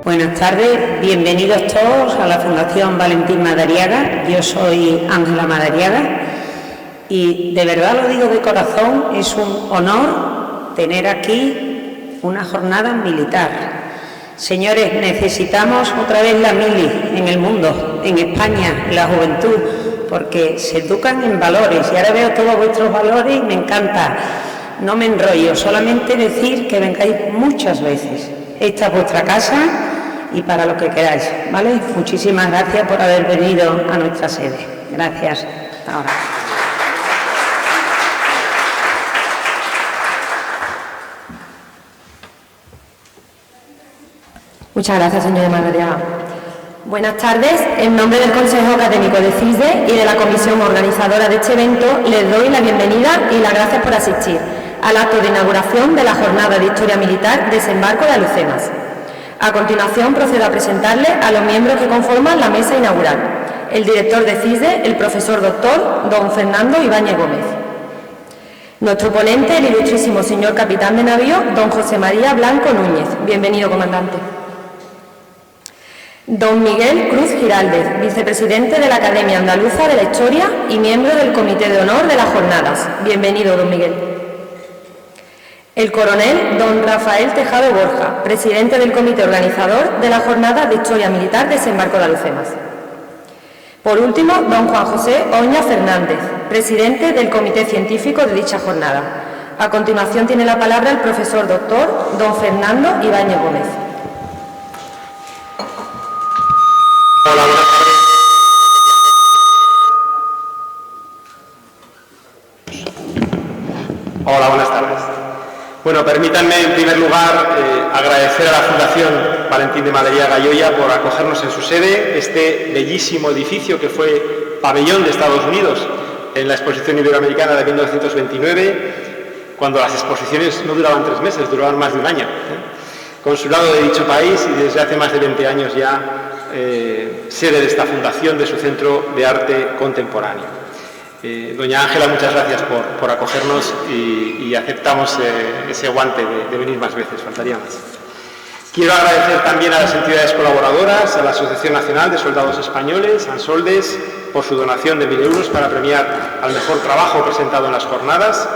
Buenas tardes, bienvenidos todos a la Fundación Valentín Madariaga. Yo soy Ángela Madariaga y de verdad lo digo de corazón, es un honor tener aquí una jornada militar. Señores, necesitamos otra vez la mili en el mundo, en España, en la juventud, porque se educan en valores y ahora veo todos vuestros valores y me encanta. No me enrollo, solamente decir que vengáis muchas veces. Esta es vuestra casa y para lo que queráis, ¿vale? Muchísimas gracias por haber venido a nuestra sede. Gracias. Hasta ahora. Muchas gracias, señora Madariaga. Buenas tardes. En nombre del Consejo Académico de CISDE y de la comisión organizadora de este evento, les doy la bienvenida y las gracias por asistir al acto de inauguración de la Jornada de Historia Militar Desembarco de Alhucemas. A continuación, procedo a presentarle a los miembros que conforman la mesa inaugural. El director de CISDE, el profesor doctor don Fernando Ibáñez Gómez. Nuestro ponente, el ilustrísimo señor capitán de navío, don José María Blanco Núñez. Bienvenido, comandante. Don Miguel Cruz Giraldez, vicepresidente de la Academia Andaluza de la Historia y miembro del Comité de Honor de las Jornadas. Bienvenido, don Miguel. El coronel don Rafael Tejado Borja, presidente del comité organizador de la Jornada de Historia Militar Desembarco de Alhucemas. Por último, don Juan José Oña Fernández, presidente del comité científico de dicha jornada. A continuación tiene la palabra el profesor doctor don Fernando Ibáñez Gómez. Hola, buenas tardes. Hola, buenas tardes. Bueno, permítanme en primer lugar agradecer a la Fundación Valentín de Madariaga y Oya por acogernos en su sede, este bellísimo edificio que fue pabellón de Estados Unidos en la Exposición Iberoamericana de 1929, cuando las exposiciones no duraban 3 meses, duraban más de un año. Consulado de dicho país y desde hace más de 20 años ya sede de esta fundación, de su Centro de Arte Contemporáneo. Doña Ángela, muchas gracias por acogernos y aceptamos ese guante de venir más veces, faltaría más. Quiero agradecer también a las entidades colaboradoras, a la Asociación Nacional de Soldados Españoles, ANSOLDES, por su donación de 1.000 euros para premiar al mejor trabajo presentado en las jornadas,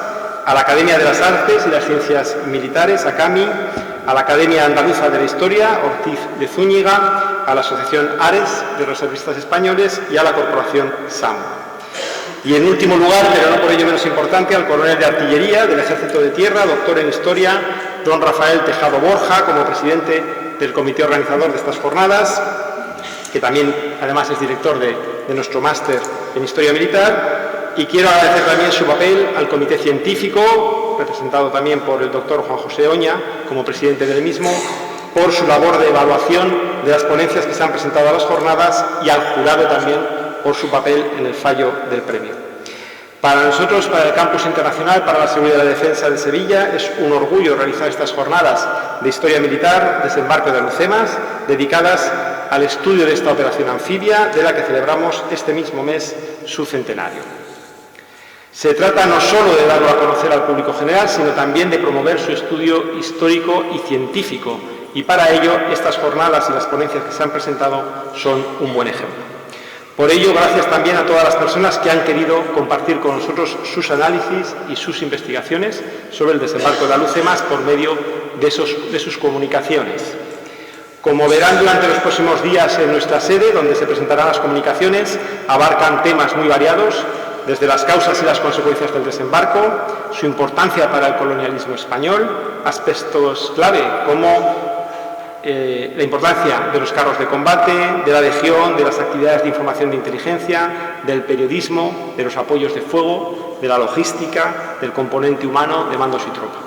a la Academia de las Artes y las Ciencias Militares, ACAMI, a la Academia Andaluza de la Historia, Ortiz de Zúñiga, a la Asociación ARES de Reservistas Españoles y a la Corporación SAM. Y en último lugar, pero no por ello menos importante, al coronel de artillería del Ejército de Tierra, doctor en Historia, don Rafael Tejado Borja, como presidente del comité organizador de estas jornadas, que también además es director de nuestro máster en Historia Militar. Y quiero agradecer también su papel al comité científico, representado también por el doctor Juan José Oña, como presidente del mismo, por su labor de evaluación de las ponencias que se han presentado a las jornadas, y al jurado también por su papel en el fallo del premio. Para nosotros, para el Campus Internacional para la Seguridad y la Defensa de Sevilla, es un orgullo realizar estas jornadas de Historia Militar, Desembarco de Alhucemas, dedicadas al estudio de esta operación anfibia, de la que celebramos este mismo mes su centenario. Se trata no solo de darlo a conocer al público general, sino también de promover su estudio histórico y científico, y para ello estas jornadas y las ponencias que se han presentado son un buen ejemplo. Por ello, gracias también a todas las personas que han querido compartir con nosotros sus análisis y sus investigaciones sobre el desembarco de Alhucemas por medio de sus comunicaciones. Como verán durante los próximos días en nuestra sede, donde se presentarán las comunicaciones, abarcan temas muy variados, desde las causas y las consecuencias del desembarco, su importancia para el colonialismo español, aspectos clave como la importancia de los carros de combate, de la legión, de las actividades de información de inteligencia, del periodismo, de los apoyos de fuego, de la logística, del componente humano de mandos y tropa.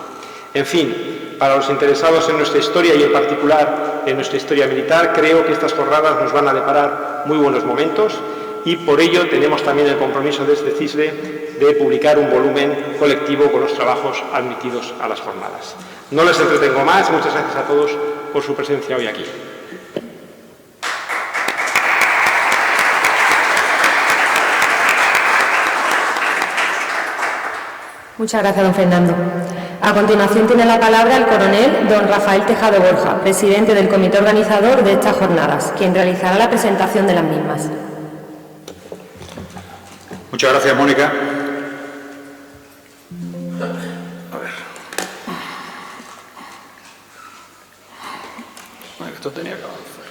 En fin, para los interesados en nuestra historia y en particular en nuestra historia militar, creo que estas jornadas nos van a deparar muy buenos momentos, y por ello tenemos también el compromiso desde CISDE de publicar un volumen colectivo con los trabajos admitidos a las jornadas. No les entretengo más. Muchas gracias a todos por su presencia hoy aquí. Muchas gracias, don Fernando. A continuación tiene la palabra el coronel don Rafael Tejado Borja, presidente del comité organizador de estas jornadas, quien realizará la presentación de las mismas. Muchas gracias, Mónica. Esto tenía que avanzar.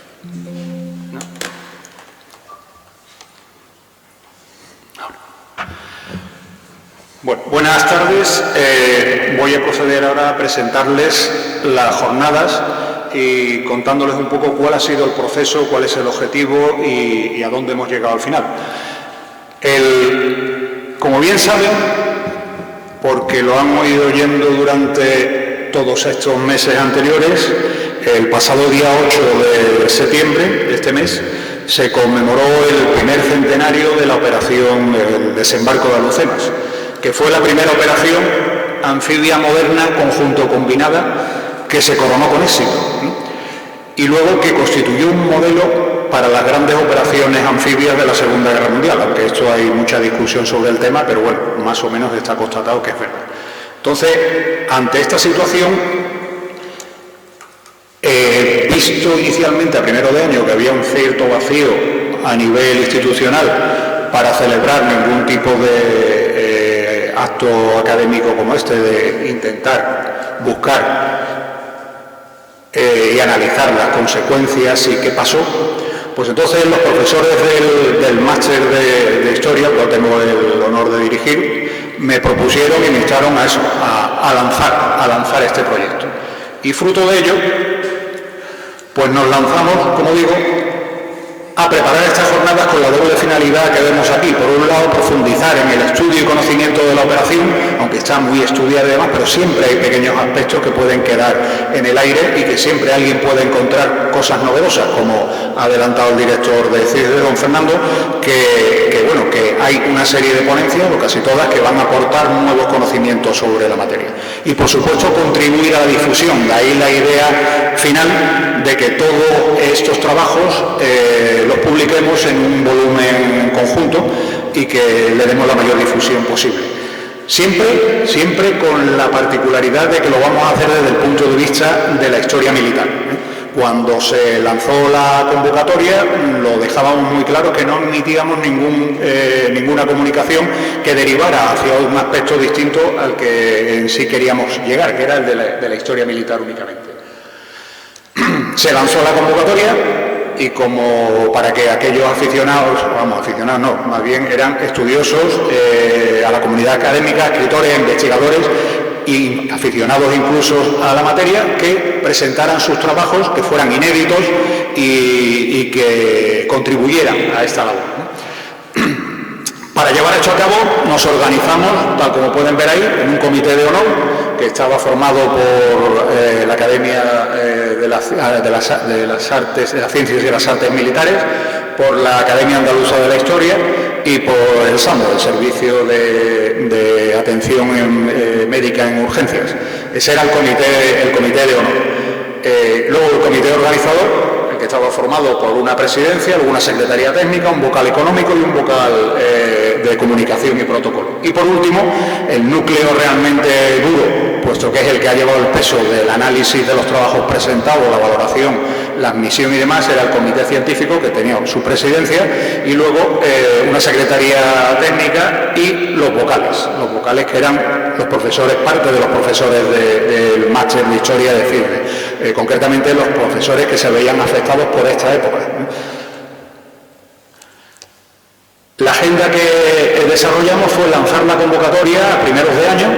No. Ahora. Bueno, buenas tardes. Voy a proceder ahora a presentarles las jornadas y contándoles un poco cuál ha sido el proceso, cuál es el objetivo y a dónde hemos llegado al final. Como bien saben, porque lo han oído oyendo durante todos estos meses anteriores, el pasado día 8 de septiembre de este mes se conmemoró el primer centenario de la operación del desembarco de Alhucemas, que fue la primera operación anfibia moderna conjunto combinada que se coronó con éxito, y luego que constituyó un modelo para las grandes operaciones anfibias de la Segunda Guerra Mundial, aunque esto hay mucha discusión sobre el tema, pero bueno, más o menos está constatado que es verdad. Entonces, ante esta situación, visto inicialmente a primero de año que había un cierto vacío a nivel institucional para celebrar ningún tipo de acto académico como este, de intentar buscar y analizar las consecuencias y qué pasó, pues entonces los profesores del máster de Historia, que tengo el honor de dirigir, me propusieron y me invitaron a eso, a lanzar este proyecto. Y fruto de ello, pues nos lanzamos, como digo, a preparar estas jornadas con la doble finalidad que vemos aquí. Por un lado, profundizar en el estudio y conocimiento de la operación, aunque está muy estudiada y demás, pero siempre hay pequeños aspectos que pueden quedar en el aire y que siempre alguien puede encontrar cosas novedosas, como ha adelantado el director de CISDE, don Fernando, que hay una serie de ponencias, o casi todas, que van a aportar nuevos conocimientos sobre la materia. Y, por supuesto, contribuir a la difusión. De ahí la idea final de que todos estos trabajos los publiquemos en un volumen conjunto y que le demos la mayor difusión posible. Siempre con la particularidad de que lo vamos a hacer desde el punto de vista de la historia militar. Cuando se lanzó la convocatoria, lo dejábamos muy claro que no admitíamos ninguna comunicación que derivara hacia un aspecto distinto al que en sí queríamos llegar, que era el de la historia militar únicamente. Se lanzó la convocatoria y como para que aquellos aficionados no, más bien eran estudiosos, a la comunidad académica, escritores, investigadores y aficionados incluso a la materia, que presentaran sus trabajos, que fueran inéditos y que contribuyeran a esta labor, ¿no? Para llevar esto a cabo nos organizamos, tal como pueden ver ahí, en un comité de honor que estaba formado por la Academia de las Ciencias y las Artes Militares, por la Academia Andaluza de la Historia y por el SAMO, el Servicio de Atención Médica en Urgencias. Ese era el comité de honor. Luego el comité organizador, que estaba formado por una presidencia, luego una secretaría técnica, un vocal económico y un vocal de comunicación y protocolo. Y por último, el núcleo realmente duro, puesto que es el que ha llevado el peso del análisis de los trabajos presentados, la valoración, la admisión y demás, era el comité científico, que tenía su presidencia, y luego una secretaría técnica y los vocales que eran los profesores, parte de los profesores del máster de Historia de CISDE, concretamente los profesores que se veían afectados por esta época. La agenda que desarrollamos fue lanzar la convocatoria a primeros de año.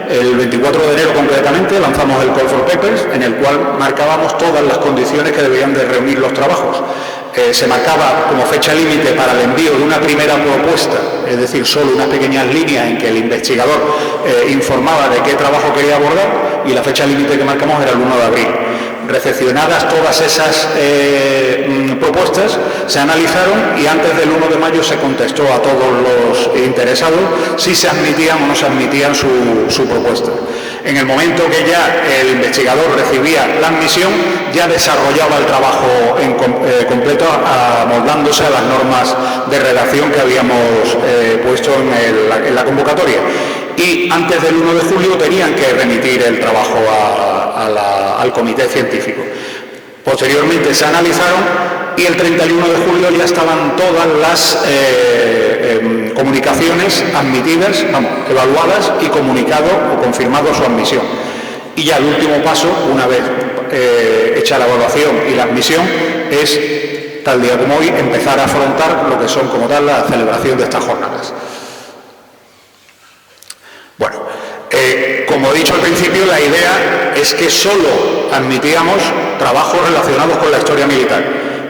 El 24 de enero concretamente lanzamos el Call for Papers, en el cual marcábamos todas las condiciones que debían de reunir los trabajos. Se marcaba como fecha límite para el envío de una primera propuesta, es decir, solo unas pequeñas líneas en que el investigador informaba de qué trabajo quería abordar, y la fecha límite que marcamos era el 1 de abril. recepcionadas todas esas propuestas, se analizaron y antes del 1 de mayo se contestó a todos los interesados si se admitían o no se admitían su propuesta. En el momento que ya el investigador recibía la admisión, ya desarrollaba el trabajo completo, amoldándose a las normas de redacción que habíamos puesto en la convocatoria. Y antes del 1 de julio tenían que remitir el trabajo al comité científico. Posteriormente se analizaron y el 31 de julio ya estaban todas las comunicaciones admitidas, evaluadas y comunicado o confirmado su admisión. Y ya el último paso, una vez hecha la evaluación y la admisión, es, tal día como hoy, empezar a afrontar lo que son como tal la celebración de estas jornadas. Bueno, como he dicho al principio, la idea es que solo admitíamos trabajos relacionados con la historia militar.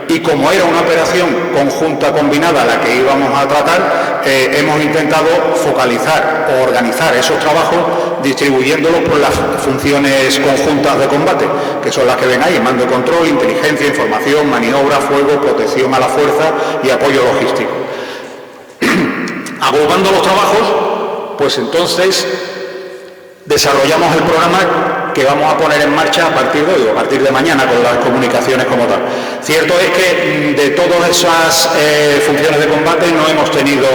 Y como era una operación conjunta combinada la que íbamos a tratar, hemos intentado focalizar o organizar esos trabajos distribuyéndolos por las funciones conjuntas de combate, que son las que ven ahí: mando y control, inteligencia, información, maniobra, fuego, protección a la fuerza y apoyo logístico. Agrupando los trabajos, pues entonces desarrollamos el programa que vamos a poner en marcha a partir de hoy, a partir de mañana, con las comunicaciones como tal. Cierto es que de todas esas funciones de combate no hemos tenido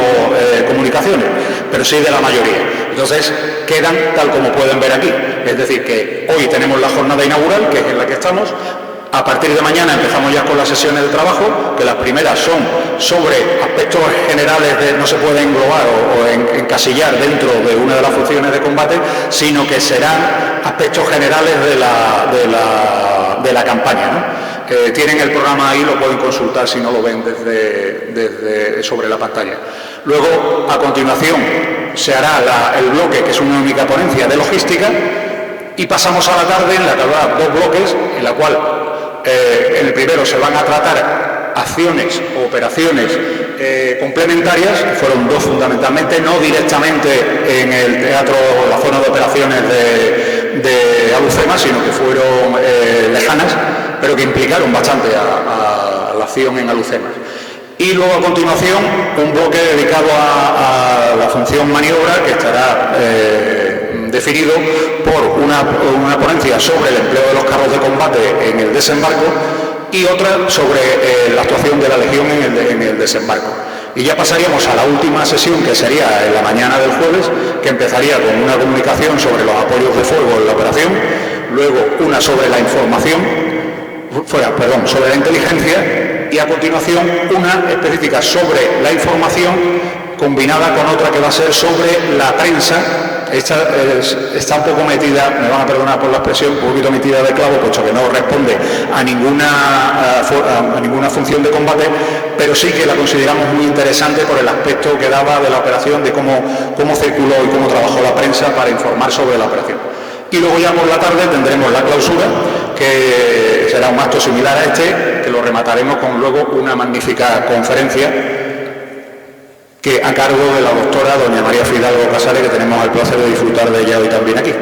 comunicaciones, pero sí de la mayoría. Entonces quedan tal como pueden ver aquí. Es decir, que hoy tenemos la jornada inaugural, que es en la que estamos. A partir de mañana empezamos ya con las sesiones de trabajo, que las primeras son sobre aspectos generales no se puede englobar o encasillar dentro de una de las funciones de combate, sino que serán aspectos generales de la campaña, ¿no? Tienen el programa ahí, lo pueden consultar si no lo ven desde sobre la pantalla. Luego, a continuación, se hará el bloque, que es una única ponencia de logística, y pasamos a la tarde, en la que habrá dos bloques, en la cual en el primero se van a tratar acciones o operaciones complementarias, que fueron dos fundamentalmente, no directamente en el teatro, la zona de operaciones de Alucema, sino que fueron lejanas, pero que implicaron bastante a la acción en Alucema. Y luego a continuación un bloque dedicado a la función maniobra, que estará definido por una ponencia sobre el empleo de los carros de combate en el desembarco y otra sobre la actuación de la Legión en el desembarco. Y ya pasaríamos a la última sesión, que sería en la mañana del jueves, que empezaría con una comunicación sobre los apoyos de fuego en la operación, luego una sobre la información, sobre la inteligencia, y a continuación una específica sobre la información combinada con otra que va a ser sobre la prensa. Esta está un poco metida, me van a perdonar por la expresión, un poquito metida de clavo, puesto que no responde a ninguna función de combate, pero sí que la consideramos muy interesante por el aspecto que daba de la operación, de cómo circuló y cómo trabajó la prensa para informar sobre la operación. Y luego ya por la tarde tendremos la clausura, que será un acto similar a este, que lo remataremos con luego una magnífica conferencia que a cargo de la doctora doña María Fidalgo Casares, que tenemos el placer de disfrutar de ella hoy también aquí.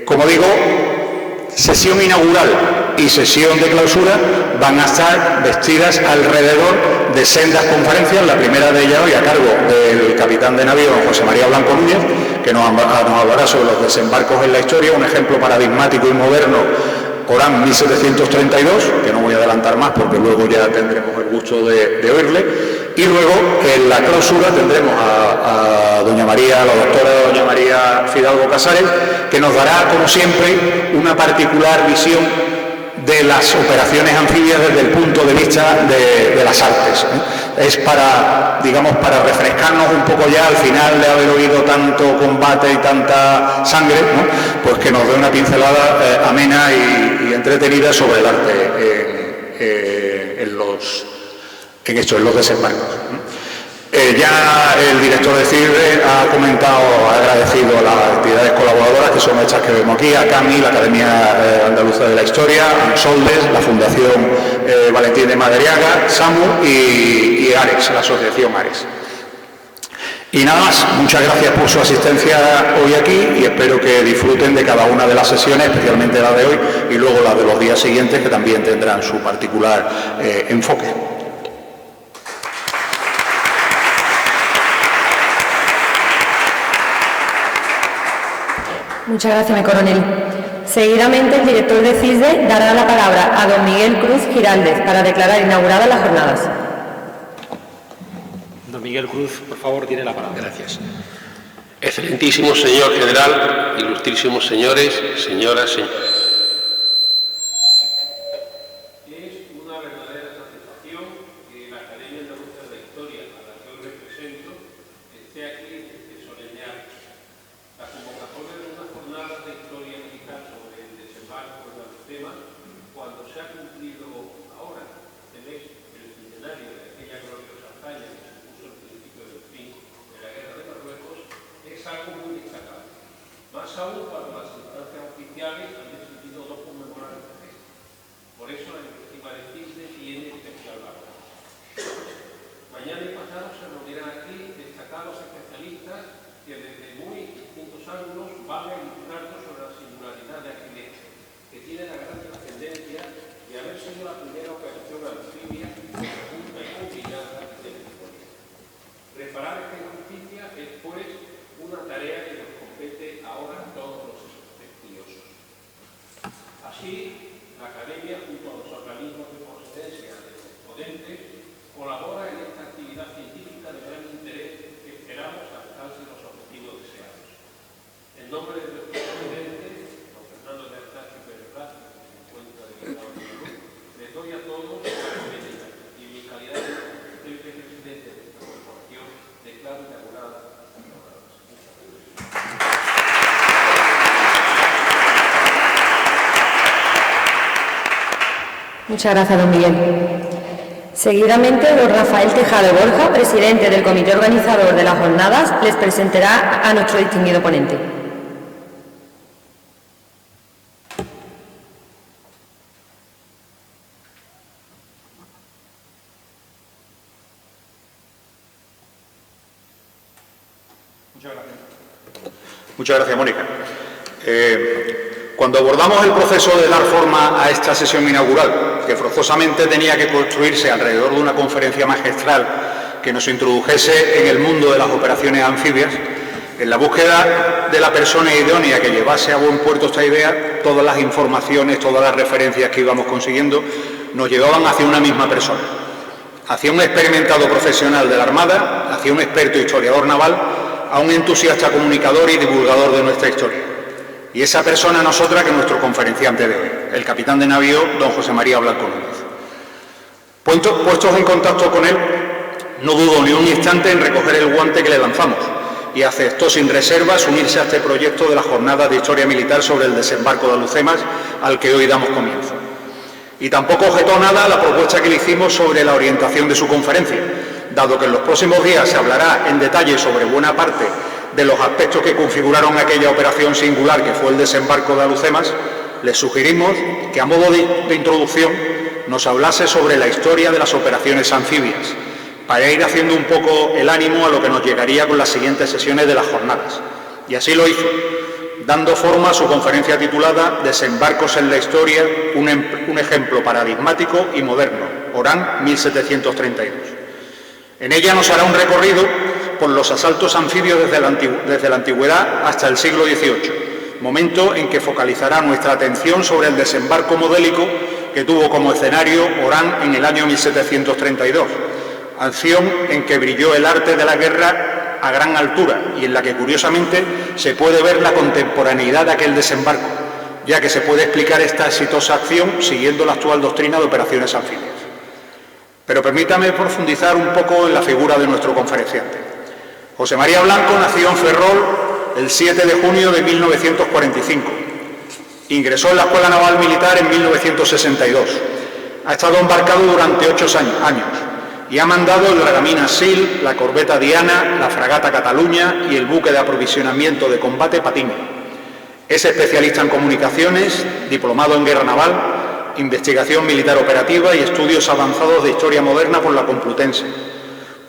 Como digo, sesión inaugural y sesión de clausura van a estar vestidas alrededor de sendas conferencias, la primera de ellas hoy a cargo del capitán de navío José María Blanco Núñez, que nos hablará sobre los desembarcos en la historia, un ejemplo paradigmático y moderno, Orán 1732, que no voy a adelantar más porque luego ya tendremos el gusto de oírle. Y luego en la clausura tendremos a doña María, la doctora doña María Fidalgo Casares, que nos dará, como siempre, una particular visión de las operaciones anfibias desde el punto de vista de las artes. Es para refrescarnos un poco ya al final de haber oído tanto combate y tanta sangre, ¿no? Pues que nos dé una pincelada amena y entretenida sobre el arte en los desembarcos. Ya el director de CIRDE ha comentado, ha agradecido a las entidades colaboradoras, que son estas que vemos aquí, a CAMI, la Academia Andaluza de la Historia, ANSOLDES, la Fundación Valentín de Madariaga, SAMU y ARES, la Asociación ARES. Y nada más, muchas gracias por su asistencia hoy aquí y espero que disfruten de cada una de las sesiones, especialmente la de hoy y luego la de los días siguientes, que también tendrán su particular enfoque. Muchas gracias, mi coronel. Seguidamente, el director de CISDE dará la palabra a don Miguel Cruz Giraldez para declarar inauguradas las jornadas. Don Miguel Cruz, por favor, tiene la palabra. Gracias. Excelentísimo señor general, ilustrísimos señores, señoras, señores. Es una verdadera satisfacción que la Academia Andaluza de la Historia, a la que hoy represento, esté aquí en este solemne acto. La convocatoria de unas jornadas de historia militar sobre el desembarco de Alhucemas, cuando se ha cumplido ahora, este mes, el centenario de aquella gloriosa hazaña que supuso el principio del fin de la guerra de Marruecos, es algo muy destacable. Más aún cuando las instancias oficiales han decidido no conmemorar este gesto. Por eso la iniciativa de CISDE tiene especial valor. Mañana y pasado se reunirán aquí destacados especialistas que desde muy distintos ángulos van a ilustrarnos sobre la singularidad de aquel hecho, que tiene la gran trascendencia de haber sido la primera operación anfibia conjunta y combinada de la historia. Reparar esta injusticia es, pues, una tarea que nos compete ahora a todos los estudiosos. Así, la Academia, junto a los organismos de procedencia de los ponentes, colabora en esta actividad científica de gran interés que esperamos alcance los objetivos deseados. En nombre de nuestro presidente, don Fernando de Artacho Pérez Blas, que se encuentra delegado de salud, les doy a todos la bienvenida y en mi calidad de presidente de esta corporación declaro inaugurada esta jornada. Muchas gracias, don Miguel. Seguidamente, don Rafael Tejado Borja, presidente del comité organizador de las jornadas, les presentará a nuestro distinguido ponente. Muchas gracias, Mónica. Cuando abordamos el proceso de dar forma a esta sesión inaugural, que forzosamente tenía que construirse alrededor de una conferencia magistral que nos introdujese en el mundo de las operaciones anfibias, en la búsqueda de la persona idónea que llevase a buen puerto esta idea, todas las informaciones, todas las referencias que íbamos consiguiendo, nos llevaban hacia una misma persona, hacia un experimentado profesional de la Armada, hacia un experto historiador naval, a un entusiasta comunicador y divulgador de nuestra historia. Y esa persona no es otra que nuestro conferenciante de hoy, el capitán de navío, don José María Blanco Núñez. Puestos en contacto con él, no dudó ni un instante en recoger el guante que le lanzamos y aceptó sin reservas unirse a este proyecto de la Jornada de Historia Militar sobre el desembarco de Alhucemas, al que hoy damos comienzo. Y tampoco objetó nada a la propuesta que le hicimos sobre la orientación de su conferencia, dado que en los próximos días se hablará en detalle sobre buena parte de los aspectos que configuraron aquella operación singular que fue el desembarco de Alhucemas. Les sugerimos que a modo de introducción nos hablase sobre la historia de las operaciones anfibias, para ir haciendo un poco el ánimo a lo que nos llegaría con las siguientes sesiones de las jornadas. Y así lo hizo, dando forma a su conferencia titulada Desembarcos en la Historia, un ejemplo paradigmático y moderno, Orán, 1732. En ella nos hará un recorrido por los asaltos anfibios desde la antigüedad hasta el siglo XVIII, momento en que focalizará nuestra atención sobre el desembarco modélico que tuvo como escenario Orán en el año 1732, acción en que brilló el arte de la guerra a gran altura y en la que curiosamente se puede ver la contemporaneidad de aquel desembarco, ya que se puede explicar esta exitosa acción siguiendo la actual doctrina de operaciones anfibias. Pero permítame profundizar un poco en la figura de nuestro conferenciante. José María Blanco nació en Ferrol el 7 de junio de 1945. Ingresó en la Escuela Naval Militar en 1962. Ha estado embarcado durante 8 años y ha mandado el dragamina Sil, la corbeta Diana, la fragata Cataluña y el buque de aprovisionamiento de combate Patiño. Es especialista en comunicaciones, diplomado en guerra naval, investigación militar operativa y estudios avanzados de historia moderna por la Complutense.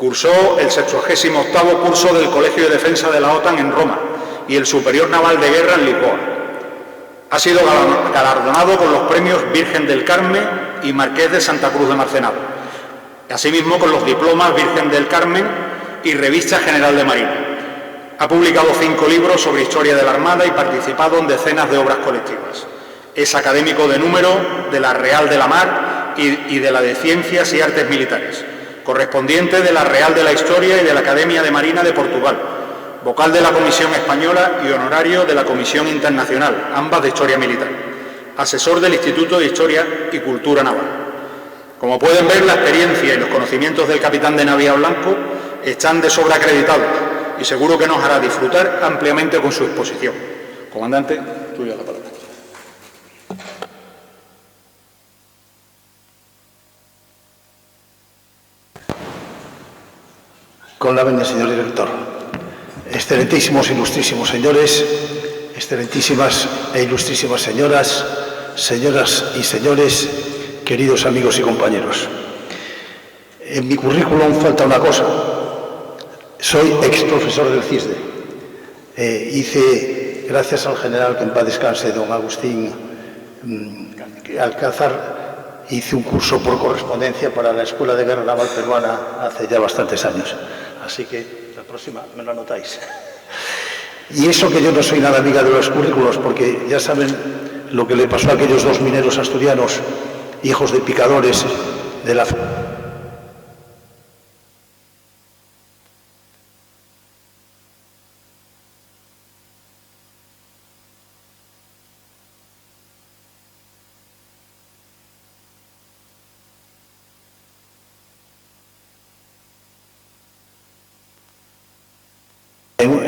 Cursó el 68º curso del Colegio de Defensa de la OTAN en Roma y el Superior Naval de Guerra en Lisboa. Ha sido galardonado con los premios Virgen del Carmen y Marqués de Santa Cruz de Marcenado, asimismo con los diplomas Virgen del Carmen y Revista General de Marina. Ha publicado 5 libros sobre historia de la Armada y participado en decenas de obras colectivas. Es académico de número de la Real de la Mar y de la de Ciencias y Artes Militares, correspondiente de la Real de la Historia y de la Academia de Marina de Portugal, vocal de la Comisión Española y honorario de la Comisión Internacional, ambas de Historia Militar, asesor del Instituto de Historia y Cultura Naval. Como pueden ver, la experiencia y los conocimientos del capitán de navío Blanco están de sobra acreditados y seguro que nos hará disfrutar ampliamente con su exposición. Comandante, tuya la palabra. Con la venia, señor director. Excelentísimos, ilustrísimos señores, excelentísimas e ilustrísimas señoras, señoras y señores, queridos amigos y compañeros. En mi currículum falta una cosa. Soy ex profesor del CISDE. Hice, gracias al general, que en paz descanse, don Agustín Alcázar, hice un curso por correspondencia para la Escuela de Guerra Naval Peruana hace ya bastantes años. Así que la próxima me lo anotáis. Y eso que yo no soy nada amiga de los currículos, porque ya saben lo que le pasó a aquellos 2 mineros asturianos, hijos de picadores de la...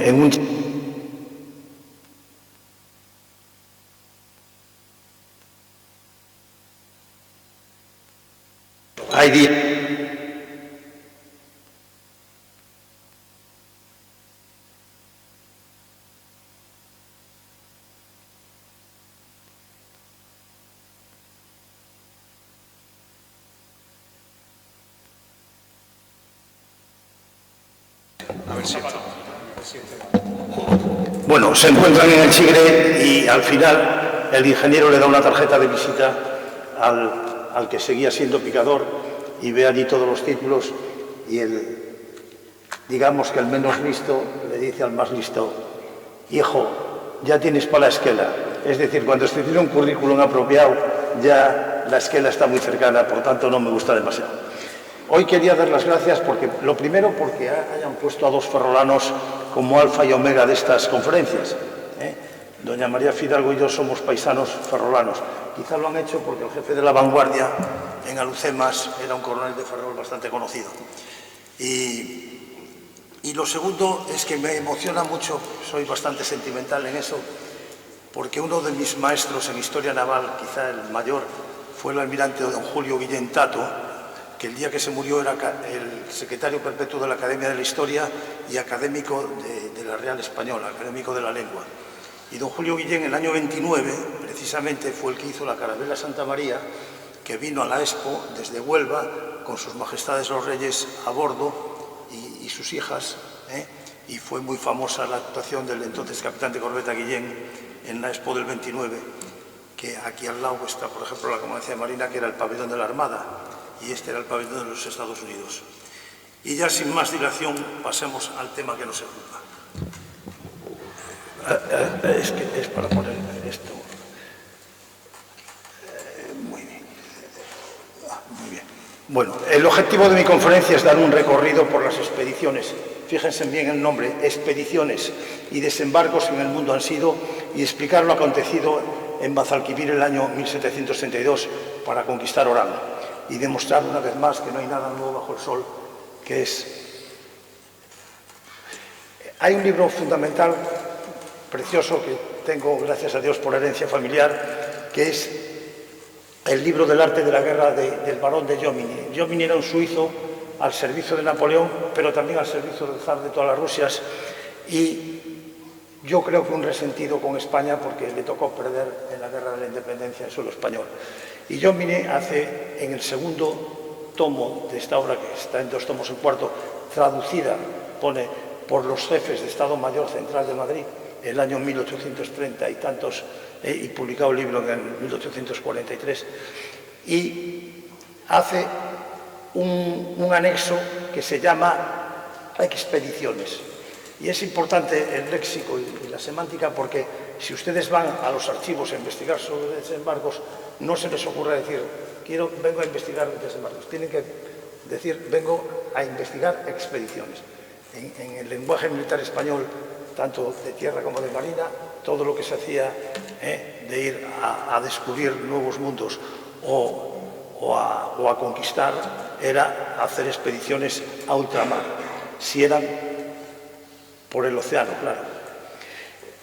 En un... Hay días... A ver si... Bueno, se encuentran en el Chigre y al final el ingeniero le da una tarjeta de visita al que seguía siendo picador y ve allí todos los títulos y digamos que el menos listo le dice al más listo: hijo, ya tienes para la esquela. Es decir, cuando se tiene un currículum apropiado ya la esquela está muy cercana, por tanto no me gusta demasiado. Hoy quería dar las gracias lo primero porque hayan puesto a 2 ferrolanos como alfa y omega de estas conferencias. Doña María Fidalgo y yo somos paisanos ferrolanos. Quizá lo han hecho porque el jefe de la vanguardia en Alucemas era un coronel de Ferrol bastante conocido. Y lo segundo es que me emociona mucho, soy bastante sentimental en eso, porque uno de mis maestros en historia naval, quizá el mayor, fue el almirante don Julio Guillén Tato, que el día que se murió era el secretario perpetuo de la Academia de la Historia y académico de la Real Española, académico de la lengua. Y don Julio Guillén, en el año 29, precisamente, fue el que hizo la Carabela Santa María, que vino a la Expo desde Huelva con sus majestades los reyes a bordo y sus hijas, y fue muy famosa la actuación del entonces capitán de corbeta Guillén en la Expo del 29, que aquí al lado está, por ejemplo, la Comandancia de Marina, que era el pabellón de la Armada, y este era el pabellón de los Estados Unidos. Y ya sin más dilación pasemos al tema que nos ocupa. Es para poner esto. Muy bien. Muy bien. Bueno, el objetivo de mi conferencia es dar un recorrido por las expediciones. Fíjense bien el nombre, expediciones y desembarcos que en el mundo han sido, y explicar lo acontecido en Bazalquivir el año 1732 para conquistar Orán. Y demostrar una vez más que no hay nada nuevo bajo el sol, que es... Hay un libro fundamental, precioso, que tengo, gracias a Dios, por herencia familiar, que es el libro del arte de la guerra del barón de Jomini. Jomini era un suizo al servicio de Napoleón, pero también al servicio del zar de todas las Rusias, y yo creo que un resentido con España porque le tocó perder en la guerra de la independencia en suelo español. Y Jomini hace, en el segundo tomo de esta obra, que está en 2 tomos el cuarto, traducida, pone, por los jefes de Estado Mayor Central de Madrid, el año 1830 y tantos, y publicado el libro en el 1843, y hace un anexo que se llama expediciones. Y es importante el léxico y la semántica porque si ustedes van a los archivos a investigar sobre desembarcos, no se les ocurra decir, vengo a investigar desembarcos. Tienen que decir, vengo a investigar expediciones. En el lenguaje militar español, tanto de tierra como de marina, todo lo que se hacía de ir a descubrir nuevos mundos o a conquistar era hacer expediciones a ultramar, si eran por el océano, claro.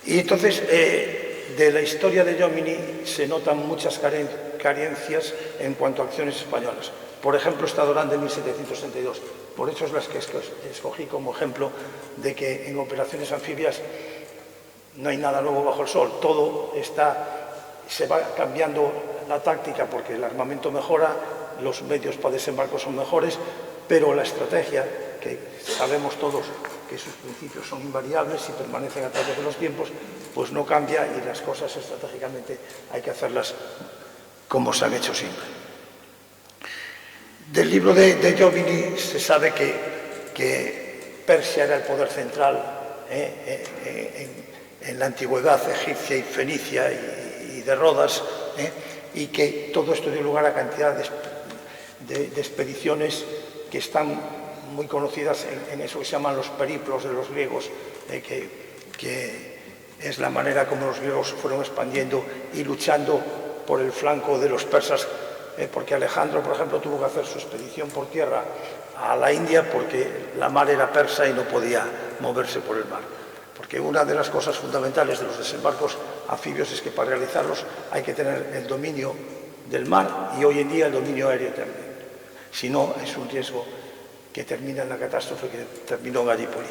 Y entonces, de la historia de Jomini se notan muchas carencias en cuanto a acciones españolas. Por ejemplo, Estadorán de 1762. Por eso es las que escogí como ejemplo de que en operaciones anfibias no hay nada nuevo bajo el sol. Todo se va cambiando la táctica porque el armamento mejora, los medios para desembarco son mejores, pero la estrategia, que sabemos todos que sus principios son invariables y permanecen a través de los tiempos, pues no cambia y las cosas estratégicamente hay que hacerlas como se han hecho siempre. Del libro de Jovini se sabe que Persia era el poder central en la antigüedad egipcia y fenicia y de Rodas, y que todo esto dio lugar a cantidad de expediciones que están muy conocidas en eso que se llaman los periplos de los griegos, que es la manera como los griegos fueron expandiendo y luchando por el flanco de los persas, porque Alejandro, por ejemplo, tuvo que hacer su expedición por tierra a la India porque la mar era persa y no podía moverse por el mar. Porque una de las cosas fundamentales de los desembarcos anfibios es que para realizarlos hay que tener el dominio del mar y hoy en día el dominio aéreo también. Si no, es un riesgo que termina en la catástrofe que terminó en Gallipoli.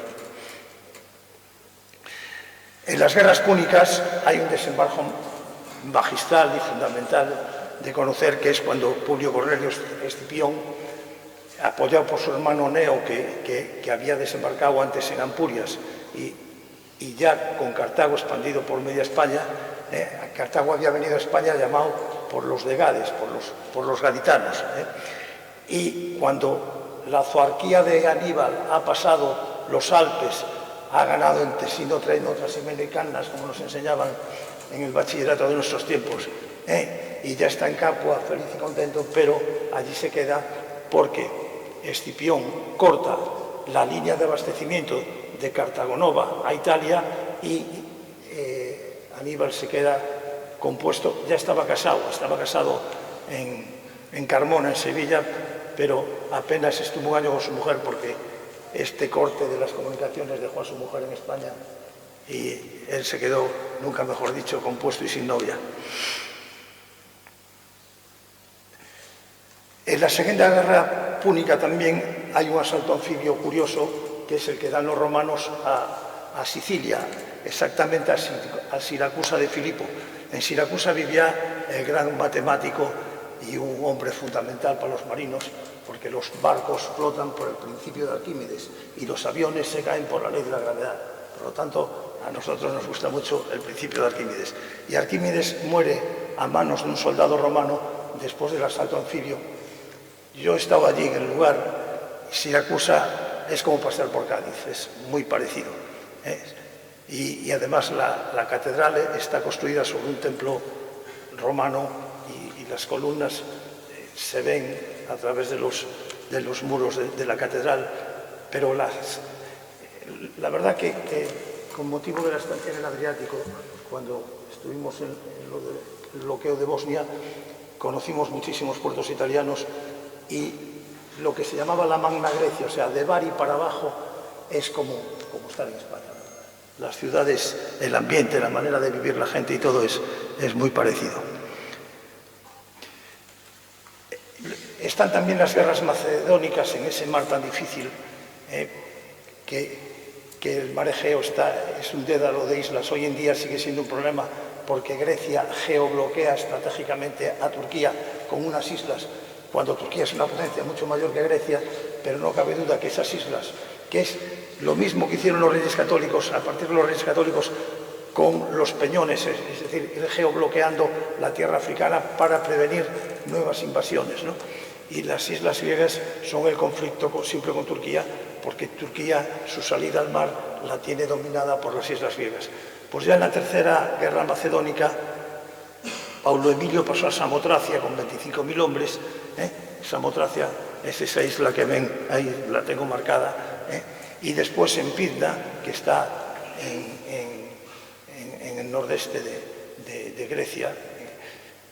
En las guerras púnicas hay un desembarco magistral y fundamental de conocer, que es cuando Publio Cornelio Escipión, apoyado por su hermano Neo, que había desembarcado antes en Ampurias y ya con Cartago expandido por media España, Cartago había venido a España llamado por los de Gades, por los gaditanos. Y cuando la zoarquía de Aníbal ha pasado los Alpes, ha ganado en Tesino, Treno, Trasimeno y Cannas, como nos enseñaban en el bachillerato de nuestros tiempos, y ya está en Capua, feliz y contento, pero allí se queda porque Escipión corta la línea de abastecimiento de Cartagonova a Italia y Aníbal se queda compuesto, ya estaba casado en Carmona, en Sevilla, pero apenas estuvo un año con su mujer porque este corte de las comunicaciones dejó a su mujer en España y él se quedó, nunca mejor dicho, compuesto y sin novia. En la Segunda Guerra Púnica también hay un asalto anfibio curioso, que es el que dan los romanos a Sicilia, exactamente a Siracusa de Filipo. En Siracusa vivía el gran matemático y un hombre fundamental para los marinos, porque los barcos flotan por el principio de Arquímedes y los aviones se caen por la ley de la gravedad. Por lo tanto, a nosotros nos gusta mucho el principio de Arquímedes. Y Arquímedes muere a manos de un soldado romano después del asalto anfibio. Yo he estado allí en el lugar. Siracusa es como pasar por Cádiz, es muy parecido. Y además la catedral está construida sobre un templo romano y las columnas se ven a través de los muros de la catedral, pero la verdad que con motivo de la estancia en el Adriático, cuando estuvimos en el bloqueo de Bosnia, conocimos muchísimos puertos italianos y lo que se llamaba la Magna Grecia, o sea, de Bari para abajo, es como estar en España. Las ciudades, el ambiente, la manera de vivir la gente y todo es muy parecido. Están también las guerras macedónicas en ese mar tan difícil, que el mar Egeo es un dédalo de islas. Hoy en día sigue siendo un problema porque Grecia geobloquea estratégicamente a Turquía con unas islas, cuando Turquía es una potencia mucho mayor que Grecia, pero no cabe duda que esas islas que es lo mismo que hicieron los Reyes Católicos, a partir de los Reyes Católicos, con los peñones, es decir, ir geobloqueando la tierra africana para prevenir nuevas invasiones, ¿no? Y las islas griegas son el conflicto siempre con Turquía, porque Turquía, su salida al mar, la tiene dominada por las islas griegas. Pues ya en la Tercera Guerra Macedónica, Paulo Emilio pasó a Samotracia con 25.000 hombres. Samotracia es esa isla que ven, ahí la tengo marcada. Y después en Pidna, que está en el nordeste de Grecia,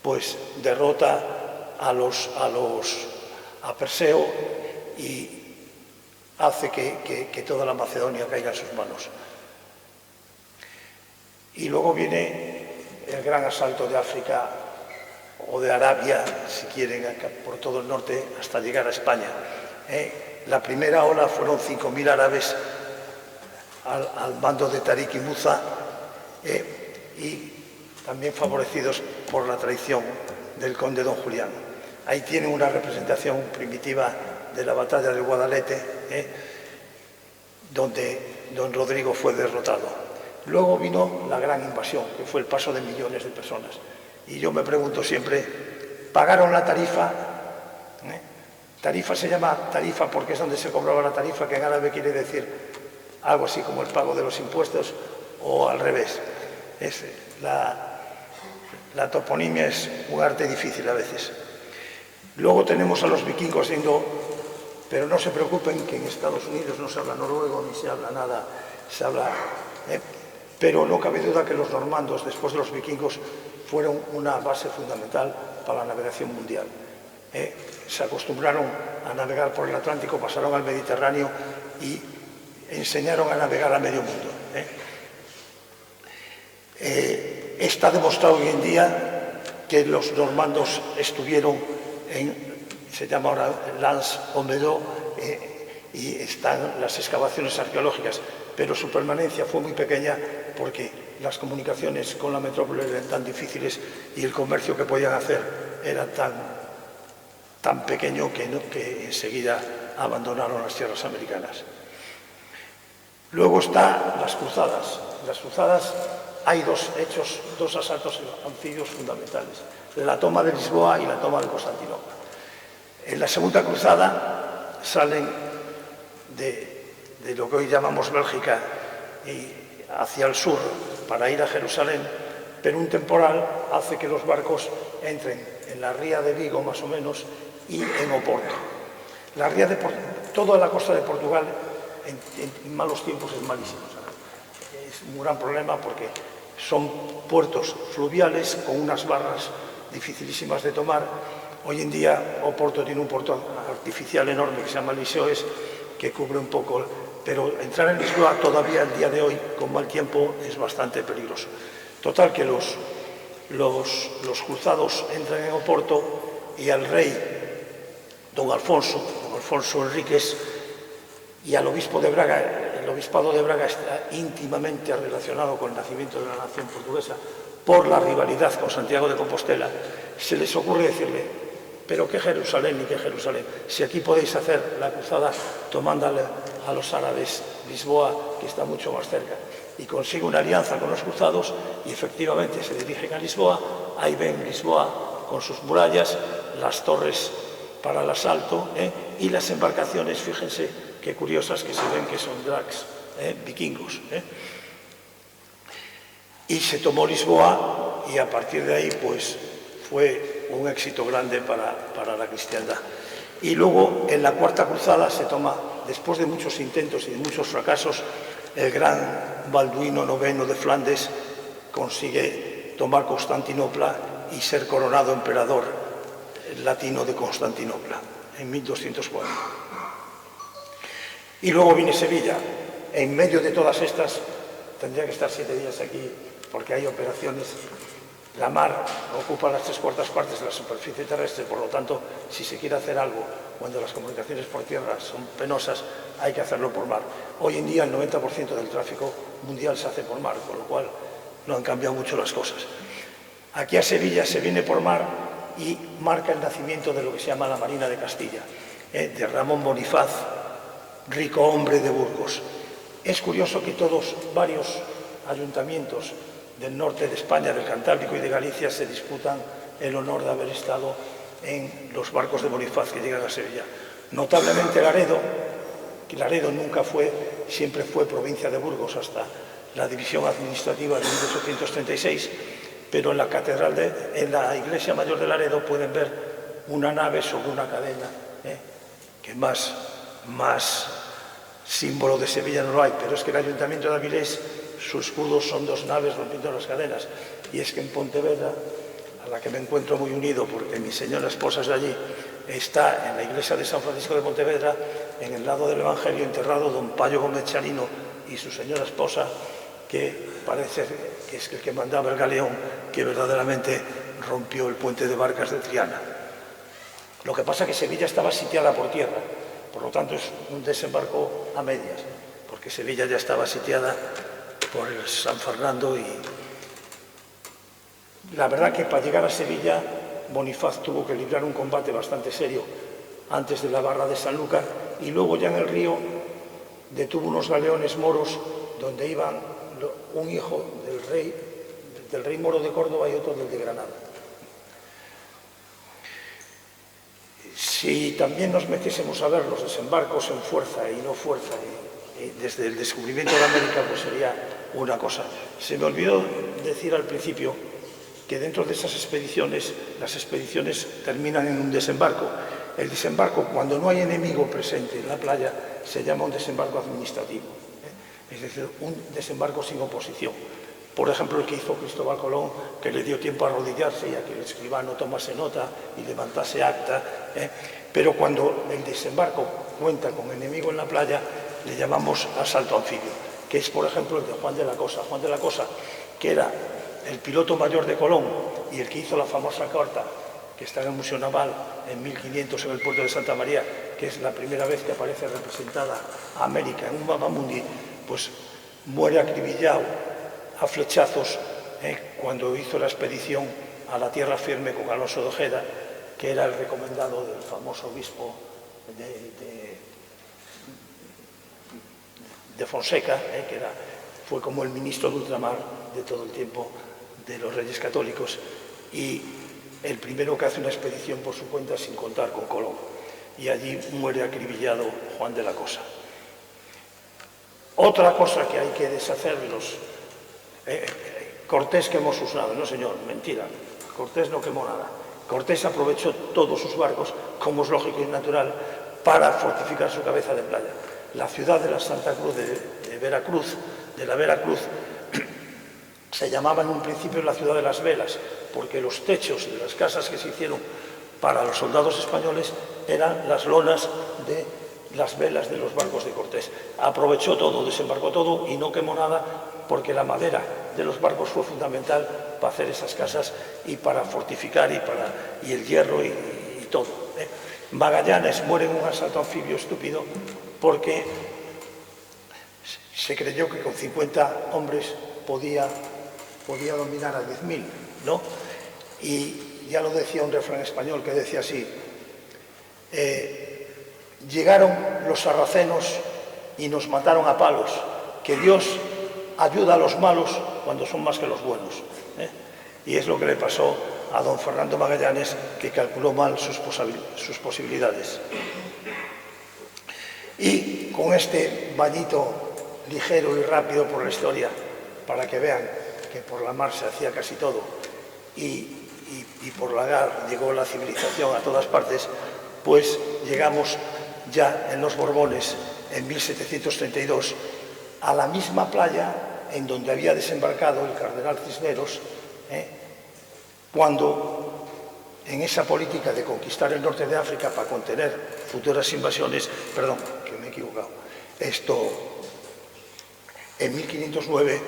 pues derrota a Perseo y hace que toda la Macedonia caiga en sus manos. Y luego viene el gran asalto de África o de Arabia, si quieren, por todo el norte, hasta llegar a España. La primera ola fueron 5.000 árabes al mando de Tarik y Muza, y también favorecidos por la traición del conde don Julián. Ahí tienen una representación primitiva de la batalla de Guadalete, donde don Rodrigo fue derrotado. Luego vino la gran invasión, que fue el paso de millones de personas. Y yo me pregunto siempre, ¿pagaron la tarifa? Tarifa se llama tarifa porque es donde se cobraba la tarifa, que en árabe quiere decir algo así como el pago de los impuestos, o al revés. La toponimia es un arte difícil a veces. Luego tenemos a los vikingos yendo, pero no se preocupen que en Estados Unidos no se habla noruego ni se habla nada, se habla... Pero no cabe duda que los normandos, después de los vikingos, fueron una base fundamental para la navegación mundial. Se acostumbraron a navegar por el Atlántico, pasaron al Mediterráneo y enseñaron a navegar a medio mundo. Está demostrado hoy en día que los normandos estuvieron se llama ahora Lance o Meudon, y están las excavaciones arqueológicas, pero su permanencia fue muy pequeña porque las comunicaciones con la metrópoli eran tan difíciles y el comercio que podían hacer era tan pequeño que enseguida abandonaron las tierras americanas. Luego están las cruzadas. Las cruzadas hay dos asaltos anfibios fundamentales, la toma de Lisboa y la toma de Constantinopla. En la segunda cruzada salen de lo que hoy llamamos Bélgica y hacia el sur para ir a Jerusalén, pero un temporal hace que los barcos entren en la ría de Vigo más o menos y en Oporto. La ría de toda la costa de Portugal en malos tiempos es malísimo. Es un gran problema porque son puertos fluviales con unas barras dificilísimas de tomar. Hoy en día Oporto tiene un puerto artificial enorme que se llama Lixoes, que cubre un poco, pero entrar en Lisboa todavía el día de hoy, con mal tiempo, es bastante peligroso. Total que los cruzados entran en Oporto y al rey don Alfonso Enríquez, y al obispo de Braga, el obispado de Braga está íntimamente relacionado con el nacimiento de la nación portuguesa por la rivalidad con Santiago de Compostela, se les ocurre decirle: pero qué Jerusalén, ni qué Jerusalén, si aquí podéis hacer la cruzada tomándole a los árabes Lisboa, que está mucho más cerca. Y consigue una alianza con los cruzados y efectivamente se dirigen a Lisboa. Ahí ven Lisboa con sus murallas, las torres para el asalto, y las embarcaciones, fíjense qué curiosas que se ven que son drags, vikingos. Y se tomó Lisboa y a partir de ahí pues fue un éxito grande para la cristiandad. Y luego en la cuarta cruzada se toma, después de muchos intentos y de muchos fracasos, el gran Balduino IX de Flandes consigue tomar Constantinopla y ser coronado emperador latino de Constantinopla en 1204. Y luego viene Sevilla. En medio de todas estas, tendría que estar 7 días aquí porque hay operaciones. La mar ocupa las 3/4 partes de la superficie terrestre, por lo tanto, si se quiere hacer algo cuando las comunicaciones por tierra son penosas, hay que hacerlo por mar. Hoy en día el 90% del tráfico mundial se hace por mar, con lo cual no han cambiado mucho las cosas. Aquí a Sevilla se viene por mar y marca el nacimiento de lo que se llama la Marina de Castilla, de Ramón Bonifaz, rico hombre de Burgos. Es curioso que varios ayuntamientos del norte de España, del Cantábrico y de Galicia se disputan el honor de haber estado en los barcos de Bonifaz que llegan a Sevilla. Notablemente Laredo, que Laredo siempre fue provincia de Burgos hasta la división administrativa de 1836, pero en la en la iglesia mayor de Laredo pueden ver una nave sobre una cadena, que más símbolo de Sevilla no lo hay, pero es que el Ayuntamiento de Avilés, su escudo son 2 naves rompiendo las cadenas, y es que en Pontevedra, a la que me encuentro muy unido porque mi señora esposa es de allí, está en la iglesia de San Francisco de Pontevedra, en el lado del Evangelio, enterrado don Payo Gómez Charino y su señora esposa, que parece que es el que mandaba el galeón que verdaderamente rompió el puente de Barcas de Triana. Lo que pasa es que Sevilla estaba sitiada por tierra, por lo tanto es un desembarco a medias, porque Sevilla ya estaba sitiada por el San Fernando, y la verdad que para llegar a Sevilla Bonifaz tuvo que librar un combate bastante serio antes de la barra de Sanlúcar, y luego ya en el río detuvo unos galeones moros donde iban un hijo del rey moro de Córdoba y otro del de Granada. Si también nos metiésemos a ver los desembarcos en fuerza y no fuerza, desde el descubrimiento de América, pues sería una cosa. Se me olvidó decir al principio que dentro de esas expediciones, las expediciones terminan en un desembarco. El desembarco, cuando no hay enemigo presente en la playa, se llama un desembarco administrativo, es decir, un desembarco sin oposición. Por ejemplo, el que hizo Cristóbal Colón, que le dio tiempo a arrodillarse y a que el escribano tomase nota y levantase acta, pero cuando el desembarco cuenta con enemigo en la playa, le llamamos asalto anfibio, que es, por ejemplo, el de Juan de la Cosa. Juan de la Cosa, que era el piloto mayor de Colón y el que hizo la famosa carta que está en el Museo Naval en 1500 en el puerto de Santa María, que es la primera vez que aparece representada a América en un mapamundi, pues muere acribillado a flechazos cuando hizo la expedición a la tierra firme con Alonso de Ojeda, que era el recomendado del famoso obispo de Fonseca, que fue como el ministro de ultramar de todo el tiempo de los reyes católicos, y el primero que hace una expedición por su cuenta sin contar con Colón, y allí muere acribillado Juan de la Cosa. Otra cosa que hay que deshacer, Cortés quemó sus naves. No, señor, mentira, Cortés no quemó nada. Cortés aprovechó todos sus barcos, como es lógico y natural, para fortificar su cabeza de playa. La ciudad de la Santa Cruz de Veracruz, se llamaba en un principio la ciudad de las velas, porque los techos de las casas que se hicieron para los soldados españoles eran las lonas de las velas de los barcos de Cortés. Aprovechó todo, desembarcó todo y no quemó nada, porque la madera de los barcos fue fundamental para hacer esas casas y para fortificar y el hierro y todo. Magallanes muere en un asalto anfibio estúpido porque se creyó que con 50 hombres podía dominar a 10.000, ¿no? Y ya lo decía un refrán español que decía así: llegaron los sarracenos y nos mataron a palos, que Dios ayuda a los malos cuando son más que los buenos. Y es lo que le pasó a don Fernando Magallanes, que calculó mal sus posibilidades. Y con este bañito ligero y rápido por la historia, para que vean que por la mar se hacía casi todo y por la gar llegó la civilización a todas partes, pues llegamos ya en los Borbones, en 1732, a la misma playa en donde había desembarcado el cardenal Cisneros, cuando en esa política de conquistar el norte de África para contener futuras invasiones, perdón, que me he equivocado, en 1509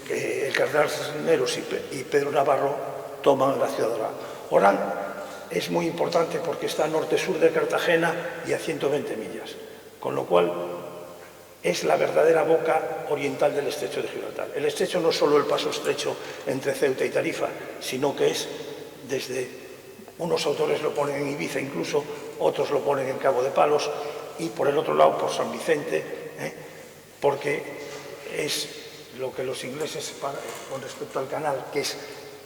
el cardenal Cisneros y Pedro Navarro toman la ciudad de Orán. Orán es muy importante porque está norte-sur de Cartagena y a 120 millas, con lo cual es la verdadera boca oriental del estrecho de Gibraltar. El estrecho no es solo el paso estrecho entre Ceuta y Tarifa, sino que es desde, unos autores lo ponen en Ibiza incluso, otros lo ponen en Cabo de Palos, y por el otro lado por San Vicente, porque es lo que los ingleses, con respecto al canal, que es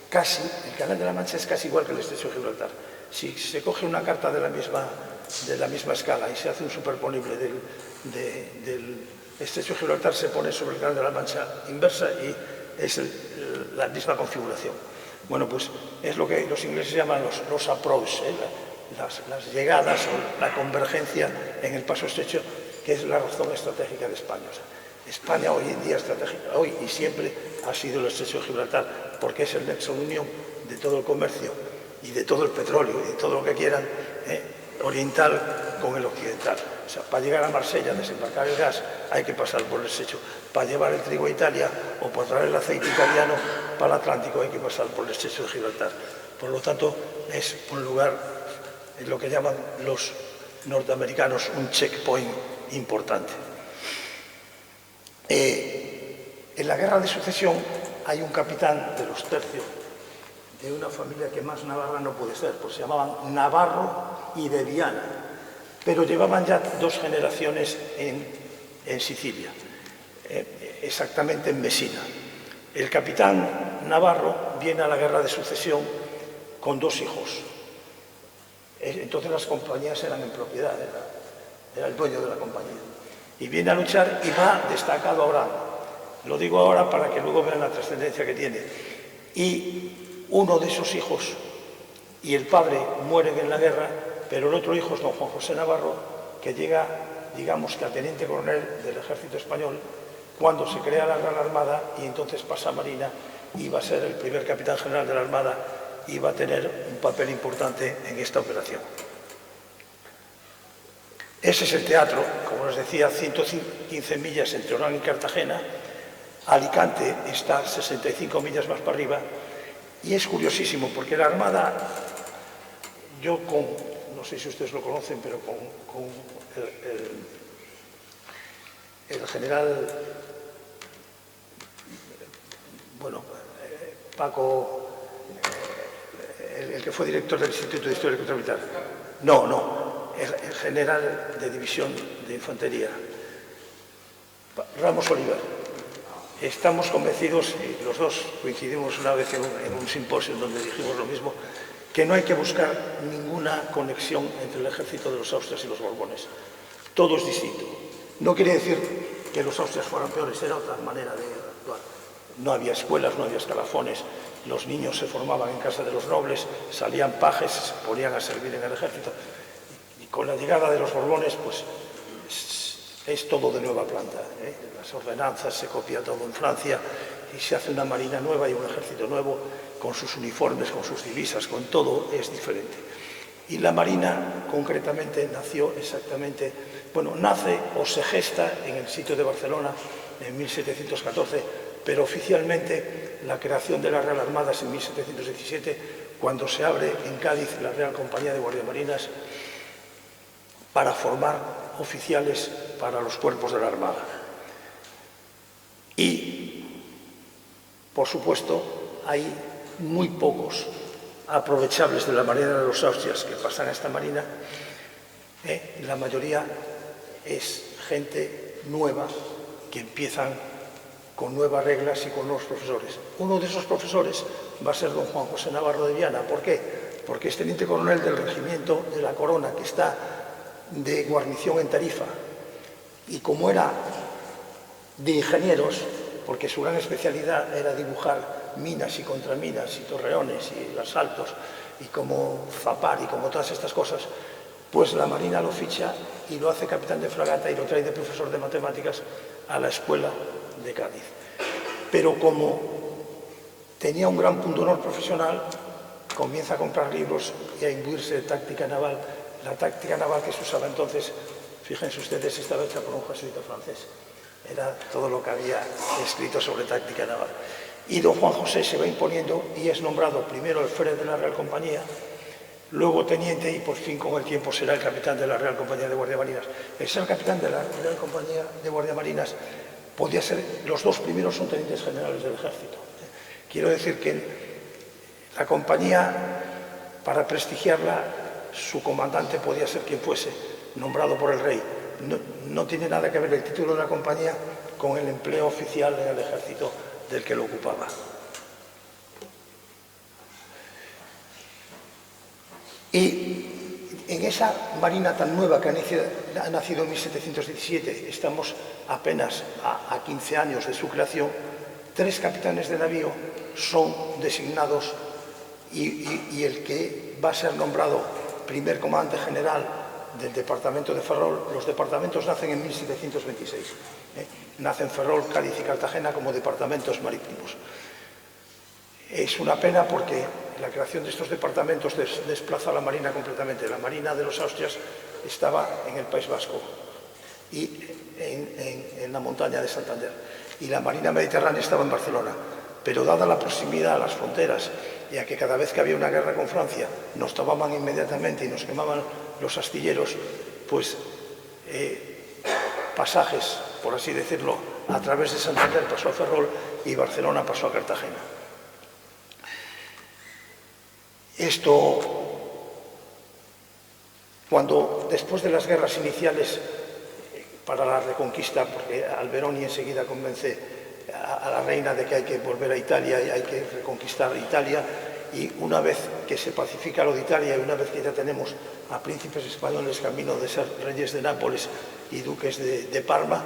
casi, el Canal de la Mancha es casi igual que el Estrecho de Gibraltar. Si se coge una carta de la misma escala y se hace un superponible del Estrecho de Gibraltar, se pone sobre el Canal de la Mancha inversa y es la misma configuración. Bueno, pues es lo que los ingleses llaman los approaches, las llegadas o la convergencia en el paso estrecho, que es la razón estratégica de España. O sea, España hoy en día estratégica, hoy y siempre ha sido el Estrecho de Gibraltar, porque es el nexo de unión de todo el comercio y de todo el petróleo y de todo lo que quieran, oriental con el occidental. O sea, para llegar a Marsella, desembarcar el gas, hay que pasar por el Estrecho. Para llevar el trigo a Italia o para traer el aceite italiano para el Atlántico, hay que pasar por el Estrecho de Gibraltar. Por lo tanto, es un lugar, es lo que llaman los norteamericanos un checkpoint importante. En la Guerra de Sucesión hay un capitán de los tercios, de una familia que más navarra no puede ser, pues se llamaban Navarro y de Viana, pero llevaban ya 2 generaciones en Sicilia, exactamente en Mesina. El capitán Navarro viene a la Guerra de Sucesión con 2 hijos. Entonces las compañías eran en propiedad, era el dueño de la compañía. Y viene a luchar y va destacado ahora. Lo digo ahora para que luego vean la trascendencia que tiene. Y uno de esos hijos y el padre mueren en la guerra, pero el otro hijo es don Juan José Navarro, que llega, digamos que a teniente coronel del ejército español cuando se crea la Gran Armada, y entonces pasa a Marina y va a ser el primer capitán general de la Armada y va a tener un papel importante en esta operación. Ese es el teatro, como les decía, 115 millas entre Orán y Cartagena. Alicante está 65 millas más para arriba. Y es curiosísimo porque la Armada, yo no sé si ustedes lo conocen, pero con el general, Paco, el que fue director del Instituto de Historia Militar. No, el general de división de infantería, Ramos Oliver. Estamos convencidos, y los dos coincidimos una vez en un simposio donde dijimos lo mismo, que no hay que buscar ninguna conexión entre el ejército de los Austrias y los Borbones. Todo es distinto. No quiere decir que los Austrias fueran peores, era otra manera de actuar. No había escuelas, no había escalafones, los niños se formaban en casa de los nobles, salían pajes, se ponían a servir en el ejército. Y con la llegada de los Borbones, pues es todo de nueva planta. Las ordenanzas, se copia todo en Francia y se hace una marina nueva y un ejército nuevo con sus uniformes, con sus divisas, con todo es diferente. Y la marina concretamente nació exactamente, nace o se gesta en el sitio de Barcelona en 1714, pero oficialmente la creación de la Real Armada es en 1717, cuando se abre en Cádiz la Real Compañía de Guardiamarinas para formar oficiales para los cuerpos de la Armada. Y, por supuesto, hay muy pocos aprovechables de la Marina de los Austrias que pasan a esta Marina. La mayoría es gente nueva que empiezan con nuevas reglas y con nuevos profesores. Uno de esos profesores va a ser don Juan José Navarro de Viana. ¿Por qué? Porque es teniente coronel del regimiento de la Corona, que está de guarnición en Tarifa, y como era de ingenieros, porque su gran especialidad era dibujar minas y contraminas y torreones y asaltos y como zapar y como todas estas cosas, pues la Marina lo ficha y lo hace capitán de fragata y lo trae de profesor de matemáticas a la escuela de Cádiz. Pero como tenía un gran punto honor profesional, comienza a comprar libros y a imbuirse de táctica naval. La táctica naval que se usaba entonces, fíjense ustedes, estaba hecha por un jesuita francés. Era todo lo que había escrito sobre táctica naval. Y don Juan José se va imponiendo y es nombrado primero alférez de la Real Compañía, luego teniente y por fin con el tiempo será el capitán de la Real Compañía de Guardiamarinas. El ser capitán de la Real Compañía de Guardiamarinas podía ser, los 2 primeros son tenientes generales del ejército. Quiero decir que la compañía, para prestigiarla, su comandante podía ser quien fuese, nombrado por el rey. no tiene nada que ver el título de la compañía con el empleo oficial en el ejército del que lo ocupaba. Y en esa marina tan nueva que ha nacido en 1717, estamos apenas a 15 años de su creación, 3 capitanes de navío son designados y el que va a ser nombrado primer comandante general del departamento de Ferrol. Los departamentos nacen en 1726. Nacen Ferrol, Cádiz y Cartagena como departamentos marítimos. Es una pena porque la creación de estos departamentos desplaza a la marina completamente. La marina de los Austrias estaba en el País Vasco y en la montaña de Santander, y la marina mediterránea estaba en Barcelona. Pero dada la proximidad a las fronteras y a que cada vez que había una guerra con Francia nos tomaban inmediatamente y nos quemaban los astilleros, pues pasajes, por así decirlo, a través de Santander pasó a Ferrol y Barcelona pasó a Cartagena. Esto, cuando después de las guerras iniciales para la reconquista, porque Alberoni enseguida convence a la reina de que hay que volver a Italia y hay que reconquistar Italia, y una vez que se pacifica lo de Italia y una vez que ya tenemos a príncipes españoles camino de ser reyes de Nápoles y duques de Parma,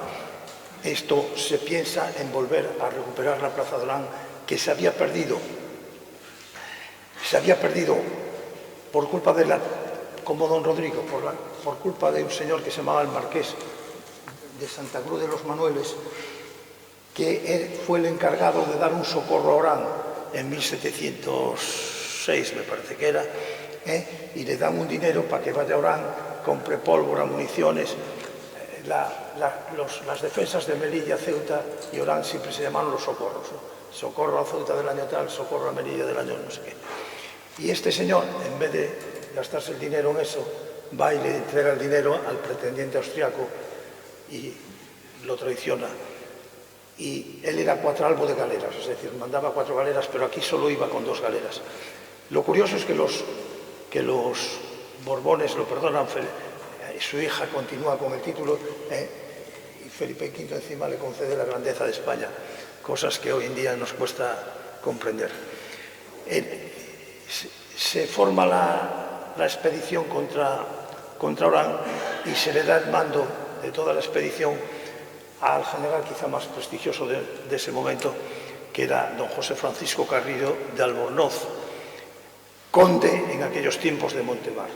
esto se piensa en volver a recuperar la Plaza de Orán, que se había perdido por culpa de como don Rodrigo, por culpa de un señor que se llamaba el Marqués de Santa Cruz de los Manueles, que él fue el encargado de dar un socorro a Orán en 1706, me parece que era, y le dan un dinero para que vaya a Orán, compre pólvora, municiones. Las defensas de Melilla, Ceuta y Orán siempre se llamaron los socorros, ¿no? Socorro a Ceuta del año tal, socorro a Melilla del año no sé qué. Y este señor, en vez de gastarse el dinero en eso, va y le entrega el dinero al pretendiente austriaco y lo traiciona. Y él era cuatralbo de galeras, es decir, mandaba 4 galeras, pero aquí solo iba con 2 galeras. Lo curioso es que los Borbones lo perdonan, su hija continúa con el título y Felipe V encima le concede la grandeza de España, cosas que hoy en día nos cuesta comprender. Se forma la expedición contra Orán y se le da el mando de toda la expedición al general quizá más prestigioso de ese momento, que era don José Francisco Carrillo de Albornoz, conde en aquellos tiempos de Montemar.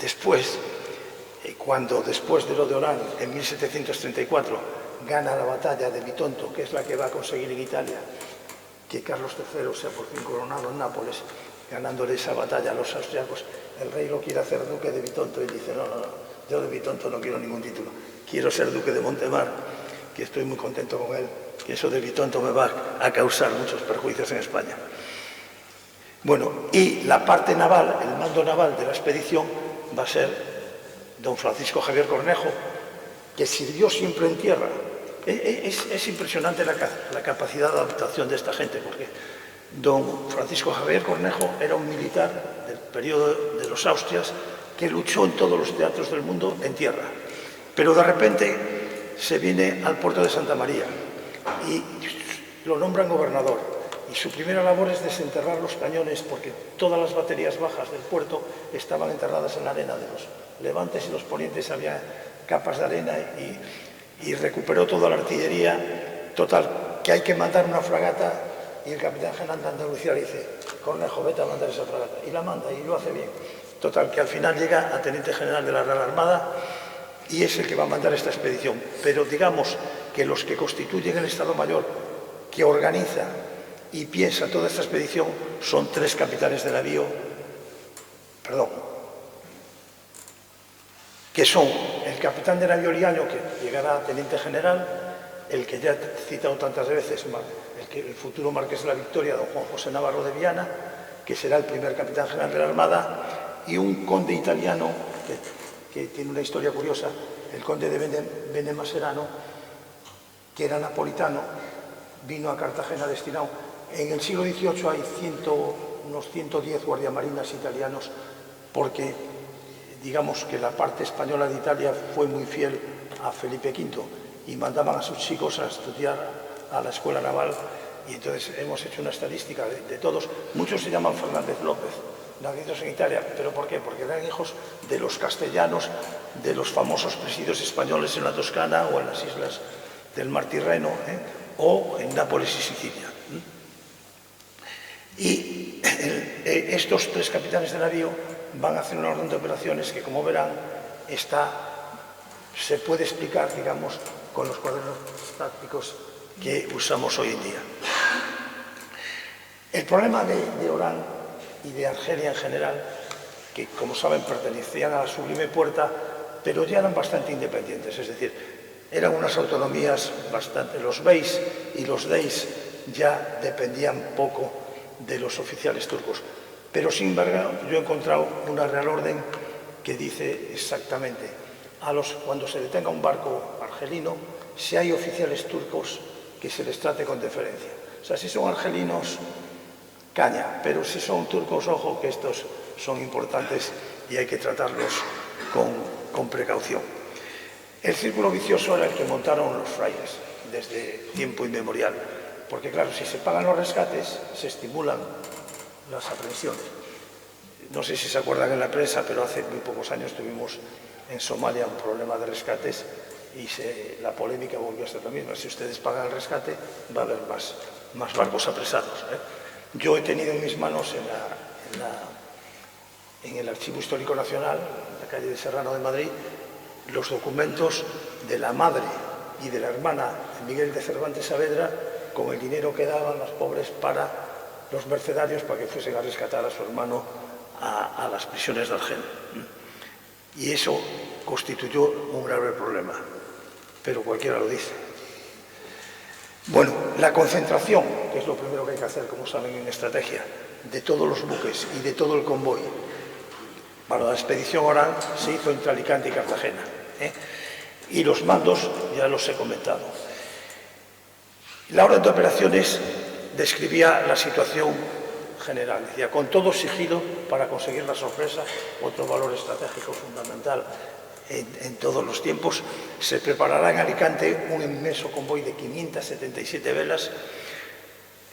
Después, después de lo de Orán, en 1734, gana la batalla de Bitonto, que es la que va a conseguir en Italia que Carlos III sea por fin coronado en Nápoles, ganándole esa batalla a los austriacos. El rey lo quiere hacer duque de Bitonto y dice, no, yo de Bitonto no quiero ningún título, quiero ser duque de Montemar, que estoy muy contento con él, que eso de Bitonto me va a causar muchos perjuicios en España. Bueno, y la parte naval, el mando naval de la expedición va a ser don Francisco Javier Cornejo, que sirvió siempre en tierra. Es impresionante la capacidad de adaptación de esta gente, porque don Francisco Javier Cornejo era un militar del periodo de los Austrias que luchó en todos los teatros del mundo en tierra. Pero de repente se viene al puerto de Santa María y lo nombran gobernador. Y su primera labor es desenterrar los cañones, porque todas las baterías bajas del puerto estaban enterradas en la arena. De los levantes y los ponientes había capas de arena y recuperó toda la artillería. Total, que hay que mandar una fragata y el capitán general de Andalucía le dice, Cornejo, vete a mandar esa fragata. Y la manda y lo hace bien. Total, que al final llega a teniente general de la Real Armada y es el que va a mandar esta expedición. Pero digamos que los que constituyen el Estado Mayor, que organiza y piensa toda esta expedición, son 3 capitanes de navío, que son el capitán de navío Liaño, que llegará a teniente general, el que ya he citado tantas veces, el futuro marqués de la Victoria, don Juan José Navarro de Viana, que será el primer capitán general de la Armada, y un conde italiano, que tiene una historia curiosa, el conde de Benemaserano, que era napolitano, vino a Cartagena destinado. En el siglo XVIII hay unos 110 guardiamarinas italianos, porque digamos que la parte española de Italia fue muy fiel a Felipe V y mandaban a sus chicos a estudiar a la escuela naval, y entonces hemos hecho una estadística de todos. Muchos se llaman Fernández López, nacidos en Italia. ¿Pero por qué? Porque eran hijos de los castellanos, de los famosos presidios españoles en la Toscana o en las islas del Mar Tirreno, o en Nápoles y Sicilia. Y estos 3 capitanes de navío van a hacer una orden de operaciones que, como verán, se puede explicar, digamos, con los cuadernos tácticos que usamos hoy en día. El problema de Orán y de Argelia en general, que como saben pertenecían a la Sublime Puerta, pero ya eran bastante independientes, es decir, eran unas autonomías bastante... Los beys y los deys ya dependían poco de los oficiales turcos. Pero sin embargo, yo he encontrado una Real Orden que dice exactamente: cuando se detenga un barco argelino, si hay oficiales turcos, que se les trate con deferencia. O sea, si son argelinos, caña, pero si son turcos, ojo, que estos son importantes y hay que tratarlos con precaución. El círculo vicioso era el que montaron los frailes desde tiempo inmemorial, porque claro, si se pagan los rescates, se estimulan las aprehensiones. No sé si se acuerdan en la prensa, pero hace muy pocos años tuvimos en Somalia un problema de rescates y la polémica volvió a ser la misma. Si ustedes pagan el rescate, va a haber más barcos apresados. Yo he tenido en mis manos en el Archivo Histórico Nacional, en la calle de Serrano de Madrid, los documentos de la madre y de la hermana de Miguel de Cervantes Saavedra con el dinero que daban las pobres para los mercenarios para que fuesen a rescatar a su hermano a las prisiones de Argel. Y eso constituyó un grave problema, pero cualquiera lo dice. Bueno, la concentración, que es lo primero que hay que hacer, como saben, en estrategia, de todos los buques y de todo el convoy para la expedición Orán se hizo entre Alicante y Cartagena. Y los mandos ya los he comentado. La orden de operaciones describía la situación general, decía: con todo sigilo para conseguir la sorpresa, otro valor estratégico fundamental en todos los tiempos. Se preparará en Alicante un inmenso convoy de 577 velas.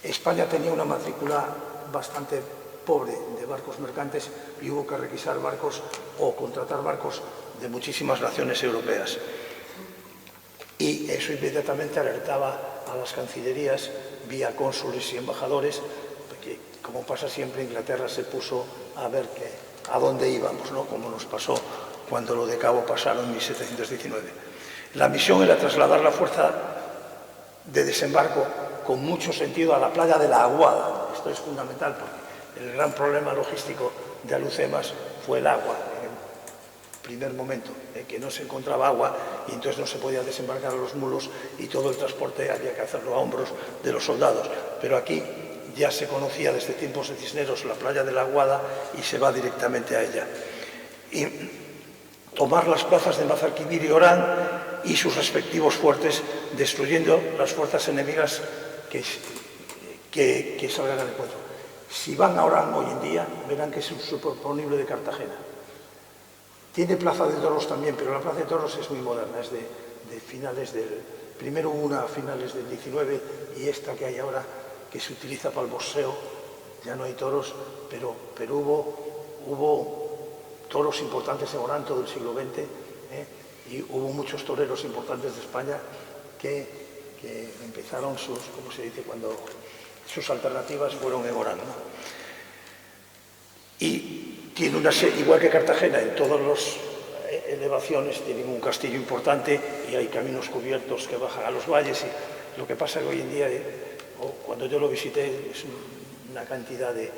España tenía una matrícula bastante pobre de barcos mercantes y hubo que requisar barcos o contratar barcos de muchísimas naciones europeas. Y eso inmediatamente alertaba a las cancillerías vía cónsules y embajadores, porque, como pasa siempre, Inglaterra se puso a ver a dónde íbamos, ¿no? Como nos pasó cuando lo de Cabo pasaron en 1719. La misión era trasladar la fuerza de desembarco con mucho sentido a la playa de la Aguada. Esto es fundamental porque el gran problema logístico de Alhucemas fue el agua. En el primer momento, que no se encontraba agua y entonces no se podía desembarcar a los mulos y todo el transporte había que hacerlo a hombros de los soldados. Pero aquí ya se conocía desde tiempos de Cisneros la playa de la Aguada y se va directamente a ella. Y tomar las plazas de Mazalquivir y Orán y sus respectivos fuertes, destruyendo las fuerzas enemigas que salgan al encuentro. Si van a Orán hoy en día, verán que es un superponible de Cartagena. Tiene Plaza de Toros también, pero la Plaza de Toros es muy moderna, es de finales del... Primero hubo una a finales del 19 y esta que hay ahora, que se utiliza para el boxeo, ya no hay toros, pero hubo toros importantes en Orán todo el siglo XX, y hubo muchos toreros importantes de España que empezaron sus alternativas fueron en Orán, ¿no? Y tiene igual que Cartagena, en todas las elevaciones tienen un castillo importante y hay caminos cubiertos que bajan a los valles. Y lo que pasa es que hoy en día, cuando yo lo visité, es una cantidad de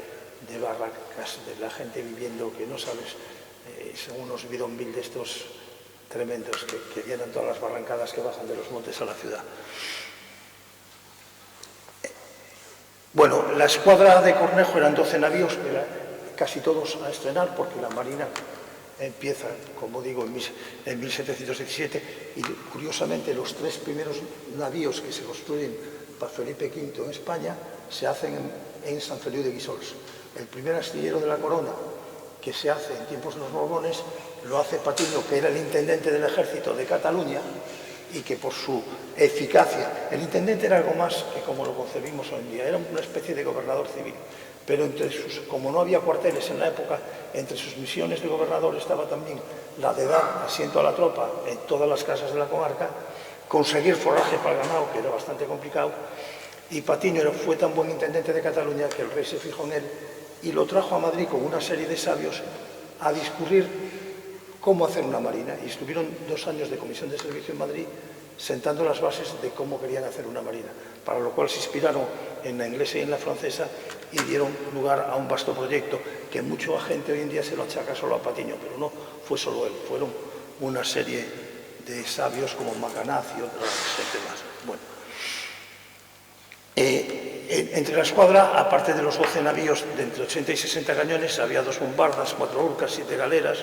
barracas, de la gente viviendo que no sabes, son unos bidonville de estos tremendos que llenan todas las barrancadas que bajan de los montes a la ciudad. Bueno, la escuadra de Cornejo eran 12 navíos, casi todos a estrenar, porque la Marina empieza, como digo, en 1717, y curiosamente los 3 primeros navíos que se construyen para Felipe V en España se hacen en San Feliu de Guíxols. El primer astillero de la Corona, que se hace en tiempos de los Borbones, lo hace Patiño, que era el intendente del ejército de Cataluña, y que por su eficacia, el intendente era algo más que como lo concebimos hoy en día, era una especie de gobernador civil, pero como no había cuarteles en la época, entre sus misiones de gobernador estaba también la de dar asiento a la tropa en todas las casas de la comarca, conseguir forraje para el ganado, que era bastante complicado, y Patiño fue tan buen intendente de Cataluña que el rey se fijó en él y lo trajo a Madrid con una serie de sabios a discurrir cómo hacer una marina. Y estuvieron 2 años de comisión de servicio en Madrid sentando las bases de cómo querían hacer una marina, para lo cual se inspiraron en la inglesa y en la francesa y dieron lugar a un vasto proyecto que mucha gente hoy en día se lo achaca solo a Patiño, pero no fue solo él, fueron una serie de sabios como Macanaz y otra gente más. Bueno, entre la escuadra, aparte de los 12 navíos de entre 80 y 60 cañones, había 2 bombardas, 4 urcas, 7 galeras,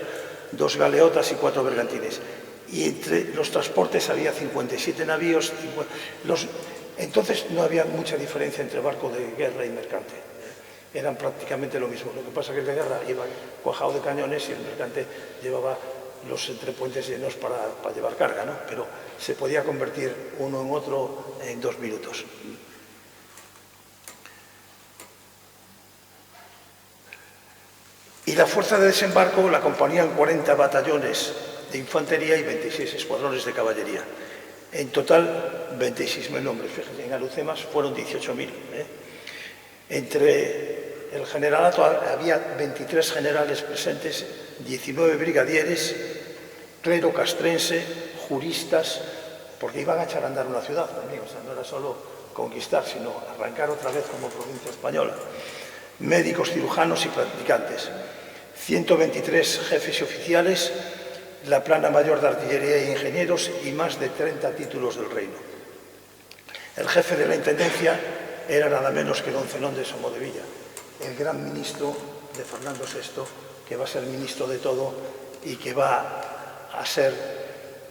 2 galeotas y 4 bergantines. Y entre los transportes había 57 navíos. Entonces no había mucha diferencia entre barco de guerra y mercante. Eran prácticamente lo mismo. Lo que pasa es que el de guerra iba cuajado de cañones y el mercante llevaba los entrepuentes llenos para llevar carga, ¿no? Pero se podía convertir uno en otro en 2 minutos. Y la fuerza de desembarco la componían 40 batallones de infantería y 26 escuadrones de caballería. En total, 26.000 hombres. Fíjense, en Alucemas fueron 18.000. Entre el generalato había 23 generales presentes, 19 brigadieres, clero castrense, juristas, porque iban a echar a andar una ciudad también. O sea, no era solo conquistar, sino arrancar otra vez como provincia española. Médicos, cirujanos y practicantes. 123 jefes y oficiales, la plana mayor de artillería e ingenieros y más de 30 títulos del reino. El jefe de la intendencia era nada menos que don Zenón de Somodevilla, el gran ministro de Fernando VI, que va a ser ministro de todo y que va a ser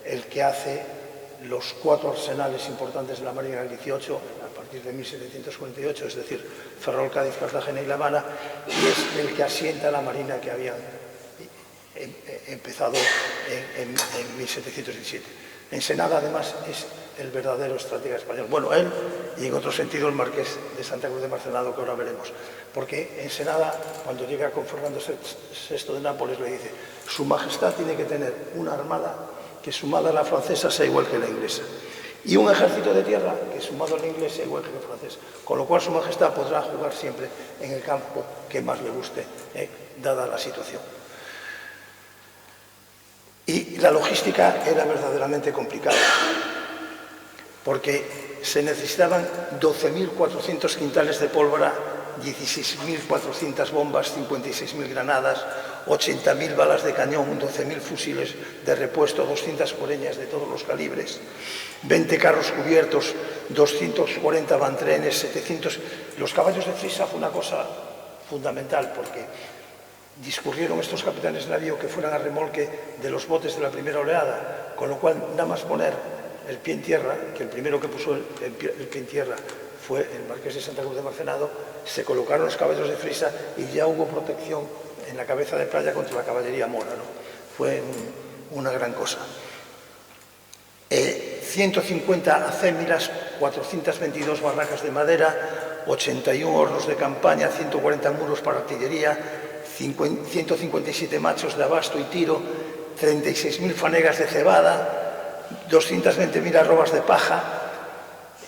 el que hace los 4 arsenales importantes de la Marina del 18 a partir de 1748, es decir, Ferrol, Cádiz, Cartagena y La Habana, y es el que asienta la Marina que habían empezado en 1717. Ensenada, además, es el verdadero estratega español. Bueno, él y en otro sentido el marqués de Santa Cruz de Marcenado, que ahora veremos. Porque Ensenada, cuando llega con Fernando VI de Nápoles, le dice: Su Majestad tiene que tener una armada que sumada a la francesa sea igual que la inglesa, y un ejército de tierra que sumado a la inglesa sea igual que el francés, con lo cual Su Majestad podrá jugar siempre en el campo que más le guste, dada la situación. Y la logística era verdaderamente complicada, porque se necesitaban 12.400 quintales de pólvora, 16.400 bombas, 56.000 granadas, 80.000 balas de cañón, 12.000 fusiles de repuesto, 200 cureñas de todos los calibres, 20 carros cubiertos, 240 vantrenes, 700... Los caballos de frisa fue una cosa fundamental, porque discurrieron estos capitanes de navío que fueran a remolque de los botes de la primera oleada, con lo cual nada más poner el pie en tierra, que el primero que puso el pie en tierra fue el marqués de Santa Cruz de Marcenado, se colocaron los caballos de frisa y ya hubo protección en la cabeza de playa contra la caballería mora, ¿no? Fue una gran cosa. 150 acémilas, 422 barracas de madera, 81 hornos de campaña, 140 muros para artillería, 157 machos de abasto y tiro, 36.000 fanegas de cebada, 220.000 arrobas de paja,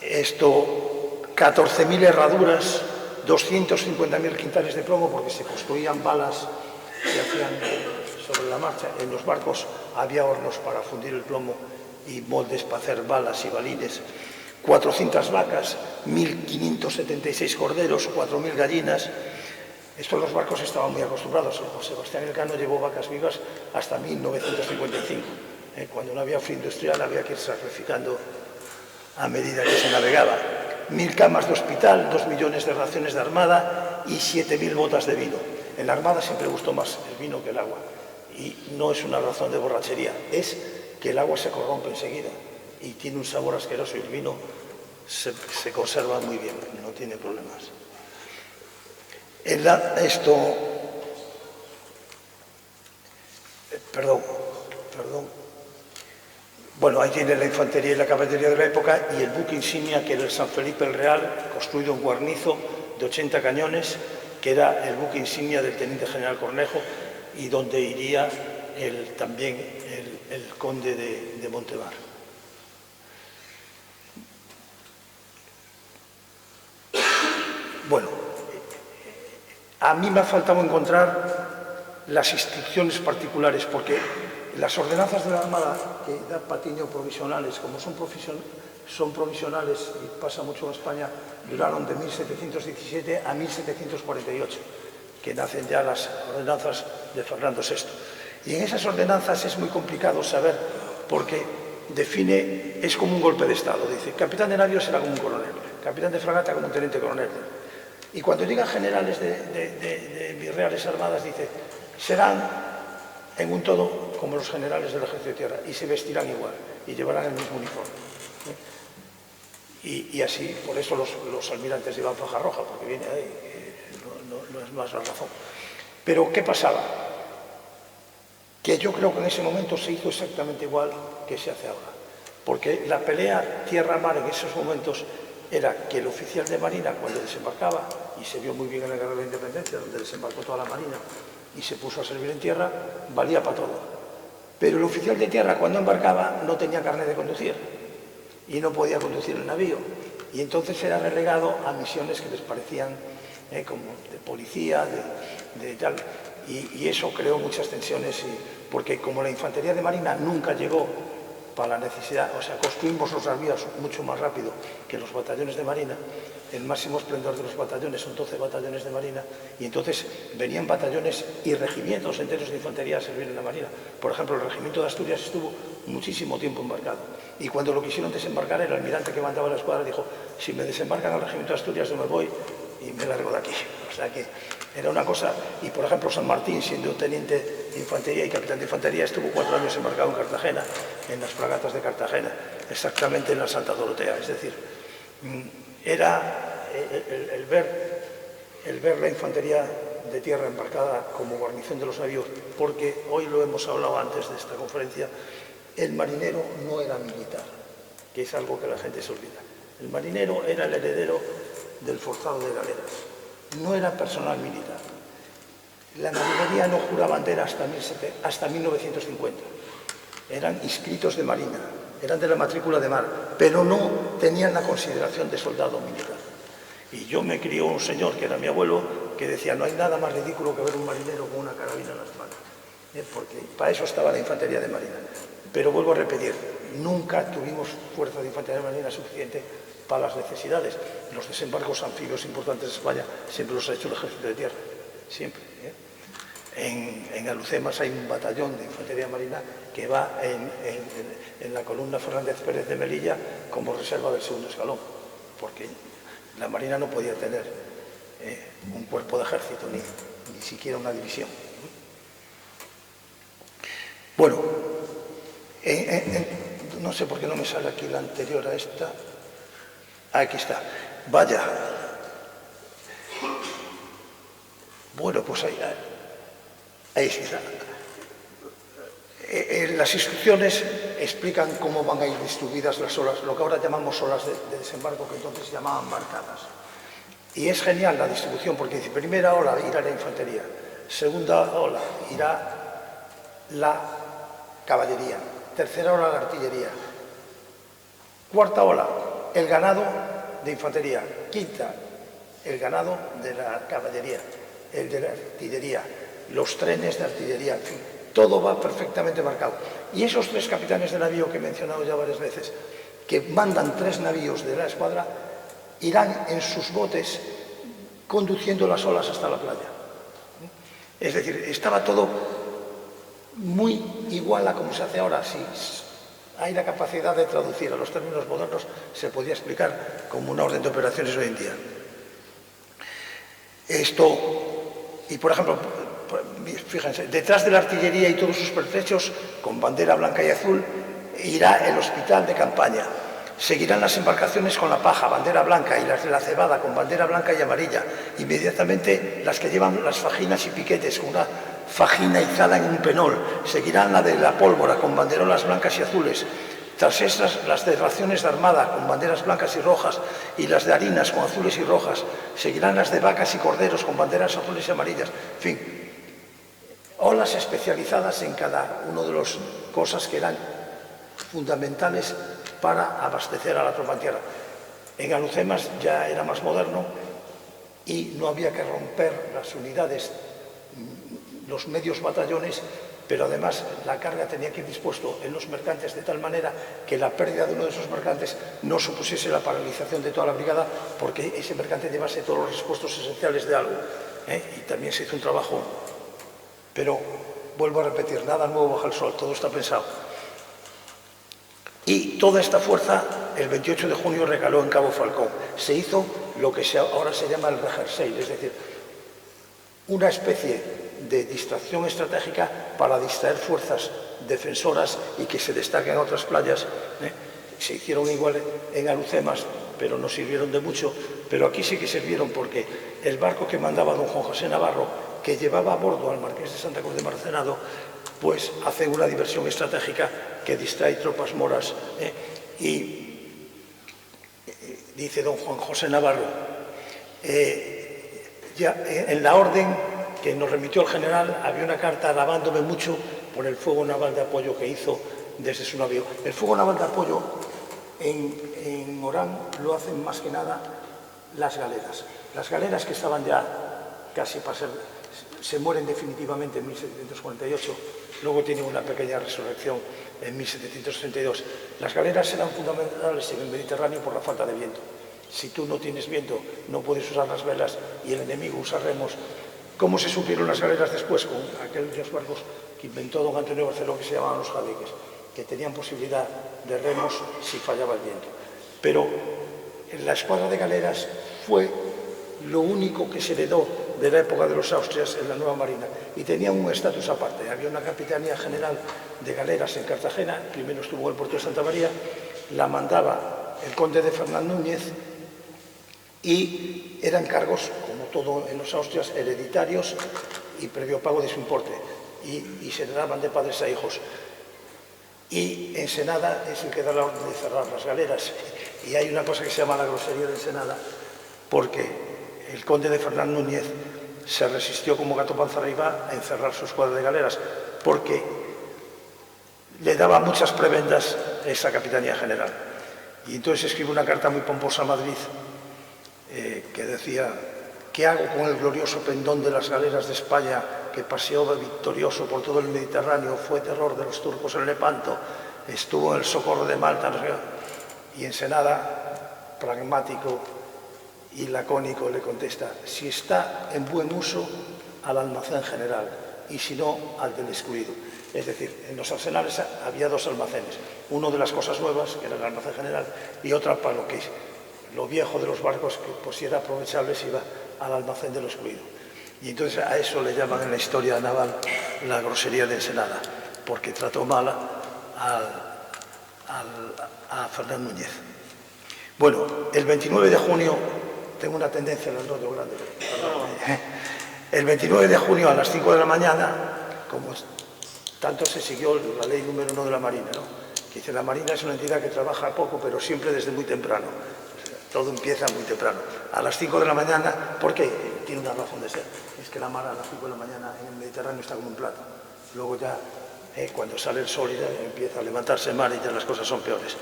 14.000 herraduras, 250.000 quintales de plomo, porque se construían balas que hacían sobre la marcha. En los barcos había hornos para fundir el plomo y moldes para hacer balas y balines. 400 vacas, 1.576 corderos, 4.000 gallinas. Estos los barcos estaban muy acostumbrados. José Sebastián Elcano llevó vacas vivas hasta 1955. Cuando no había fin industrial había que ir sacrificando a medida que se navegaba. 1.000 camas de hospital, 2 millones de raciones de armada y 7.000 botas de vino. En la armada siempre gustó más el vino que el agua. Y no es una razón de borrachería, es que el agua se corrompe enseguida y tiene un sabor asqueroso, y el vino se conserva muy bien, no tiene problemas. Perdón. Bueno, ahí tiene la infantería y la caballería de la época y el buque insignia, que era el San Felipe el Real, construido en Guarnizo de 80 cañones, que era el buque insignia del teniente general Cornejo y donde iría también el conde de Montevar. Bueno, a mí me ha faltado encontrar las instrucciones particulares, porque las ordenanzas de la Armada que da Patiño provisionales, como son provisionales y pasa mucho en España, duraron de 1717 a 1748, que nacen ya las ordenanzas de Fernando VI. Y en esas ordenanzas es muy complicado saber, porque define, es como un golpe de Estado. Dice, capitán de navío será como un coronel, capitán de fragata como un teniente coronel. Y cuando llegan generales de virreales armadas, dice, serán en un todo como los generales del ejército de tierra, y se vestirán igual, y llevarán el mismo uniforme. Y así, por eso los almirantes llevan faja roja, porque viene ahí, no es más la razón. Pero, ¿qué pasaba? Que yo creo que en ese momento se hizo exactamente igual que se hace ahora. Porque la pelea tierra-mar en esos momentos era que el oficial de marina, cuando desembarcaba, y se vio muy bien en la Guerra de la Independencia, donde desembarcó toda la marina y se puso a servir en tierra, valía para todo. Pero el oficial de tierra, cuando embarcaba, no tenía carnet de conducir y no podía conducir el navío. Y entonces era relegado a misiones que les parecían como de policía, de tal. Y eso creó muchas tensiones, porque como la infantería de marina nunca llegó para la necesidad, o sea, construimos los navíos mucho más rápido que los batallones de marina. El máximo esplendor de los batallones son 12 batallones de marina, y entonces venían batallones y regimientos enteros de infantería a servir en la marina. Por ejemplo, el regimiento de Asturias estuvo muchísimo tiempo embarcado, y cuando lo quisieron desembarcar, el almirante que mandaba la escuadra dijo, si me desembarcan al regimiento de Asturias yo me voy y me largo de aquí. O sea que era una cosa. Y por ejemplo, San Martín, siendo teniente de infantería y capitán de infantería, estuvo 4 años embarcado en Cartagena, en las fragatas de Cartagena, exactamente en la Santa Dorotea. Es decir, era el ver la infantería de tierra embarcada como guarnición de los navíos, porque hoy lo hemos hablado antes de esta conferencia, el marinero no era militar, que es algo que la gente se olvida. El marinero era el heredero del forzado de galeras, no era personal militar. La marinería no jura bandera hasta 1950. Eran inscritos de marina, eran de la matrícula de mar, pero no tenían la consideración de soldado militar. Y yo me crió un señor, que era mi abuelo, que decía, no hay nada más ridículo que ver un marinero con una carabina en la espalda, porque para eso estaba la infantería de marina. Pero vuelvo a repetir, nunca tuvimos fuerza de infantería de marina suficiente para las necesidades. Los desembarcos anfibios importantes de España siempre los ha hecho el ejército de tierra, siempre. En Alucemas hay un batallón de infantería marina que va en la columna Fernández Pérez de Melilla como reserva del segundo escalón, porque la marina no podía tener un cuerpo de ejército, ni siquiera una división. Bueno, no sé por qué no me sale aquí la anterior a esta. Aquí está. Vaya. Bueno, pues ahí está. Las instrucciones explican cómo van a ir distribuidas las olas, lo que ahora llamamos olas de desembarco, que entonces se llamaban barcadas. Y es genial la distribución, porque dice, primera ola irá la infantería, segunda ola irá la caballería, tercera ola la artillería, cuarta ola el ganado de infantería, quinta el ganado de la caballería, el de la artillería, los trenes de artillería, en fin, todo va perfectamente marcado. Y esos 3 capitanes de navío que he mencionado ya varias veces, que mandan 3 navíos de la escuadra, irán en sus botes conduciendo las olas hasta la playa. Es decir, estaba todo muy igual a como se hace ahora. Si hay la capacidad de traducir a los términos modernos, se podía explicar como una orden de operaciones hoy en día. Esto, y por ejemplo, fíjense, detrás de la artillería y todos sus pertrechos, con bandera blanca y azul, irá el hospital de campaña. Seguirán las embarcaciones con la paja, bandera blanca, y las de la cebada con bandera blanca y amarilla. Inmediatamente las que llevan las fajinas y piquetes con una fajina izada en un penol. Seguirán la de la pólvora con banderolas blancas y azules. Tras estas, las de raciones de armada con banderas blancas y rojas y las de harinas con azules y rojas. Seguirán las de vacas y corderos con banderas azules y amarillas. En fin, olas especializadas en cada una de las cosas que eran fundamentales para abastecer a la tropa en tierra. En Alhucemas ya era más moderno y no había que romper las unidades, los medios batallones, pero además la carga tenía que ir dispuesto en los mercantes de tal manera que la pérdida de uno de esos mercantes no supusiese la paralización de toda la brigada, porque ese mercante llevase todos los repuestos esenciales de algo. Y también se hizo un trabajo, pero vuelvo a repetir, nada nuevo bajo el sol, todo está pensado. Y toda esta fuerza, el 28 de junio, recaló en Cabo Falcón. Se hizo lo que ahora se llama el rehearsal, es decir, una especie de distracción estratégica para distraer fuerzas defensoras y que se destaquen en otras playas. Se hicieron igual en Alhucemas, pero no sirvieron de mucho. Pero aquí sí que sirvieron, porque el barco que mandaba don Juan José Navarro, que llevaba a bordo al marqués de Santa Cruz de Marcenado, pues hace una diversión estratégica que distrae tropas moras. Y dice don Juan José Navarro, ya en la orden que nos remitió el general había una carta alabándome mucho por el fuego naval de apoyo que hizo desde su navío. El fuego naval de apoyo en Orán lo hacen más que nada las galeras. Las galeras que estaban ya casi para ser, se mueren definitivamente en 1748, luego tienen una pequeña resurrección en 1732. Las galeras eran fundamentales en el Mediterráneo por la falta de viento. Si tú no tienes viento, no puedes usar las velas y el enemigo usa remos. ¿Cómo se supieron las galeras después? Con aquellos barcos que inventó don Antonio Barceló, que se llamaban los jadiques, que tenían posibilidad de remos si fallaba el viento. Pero la escuadra de galeras fue lo único que se heredó de la época de los Austrias en la nueva marina, y tenía un estatus aparte. Había una capitanía general de galeras en Cartagena, primero estuvo en el puerto de Santa María, la mandaba el conde de Fernán Núñez, y eran cargos, como todo en los Austrias, hereditarios y previo pago de su importe, y se heredaban de padres a hijos. Y Ensenada es el que da la orden de cerrar las galeras, y hay una cosa que se llama la grosería de Ensenada, porque el conde de Fernán Núñez se resistió como gato panza arriba a encerrar su escuadra de galeras, porque le daba muchas prebendas esa capitanía general. Y entonces escribe una carta muy pomposa a Madrid, que decía: ¿qué hago con el glorioso pendón de las galeras de España que paseó victorioso por todo el Mediterráneo, fue terror de los turcos en Lepanto, estuvo en el socorro de Malta? No sé qué. Y Ensenada, pragmático y lacónico, le contesta: si está en buen uso, al almacén general, y si no, al del excluido. Es decir, en los arsenales había dos almacenes, uno de las cosas nuevas, que era el almacén general, y otra para lo viejo de los barcos, que pues si era aprovechable se iba al almacén de lo excluido. Y entonces a eso le llaman en la historia naval la grosería de Ensenada, porque trató mal a Fernán Núñez. Bueno, el 29 de junio, tengo una tendencia al rollo grande, el 29 de junio a las 5 de la mañana, como tanto se siguió la ley número 1 de la Marina, ¿no? Que dice: la Marina es una entidad que trabaja poco, pero siempre desde muy temprano. Todo empieza muy temprano. A las 5 de la mañana, porque tiene una razón de ser. Es que la mar a las 5 de la mañana en el Mediterráneo está como un plato. Luego ya, cuando sale el sol, ya empieza a levantarse el mar y ya las cosas son peores.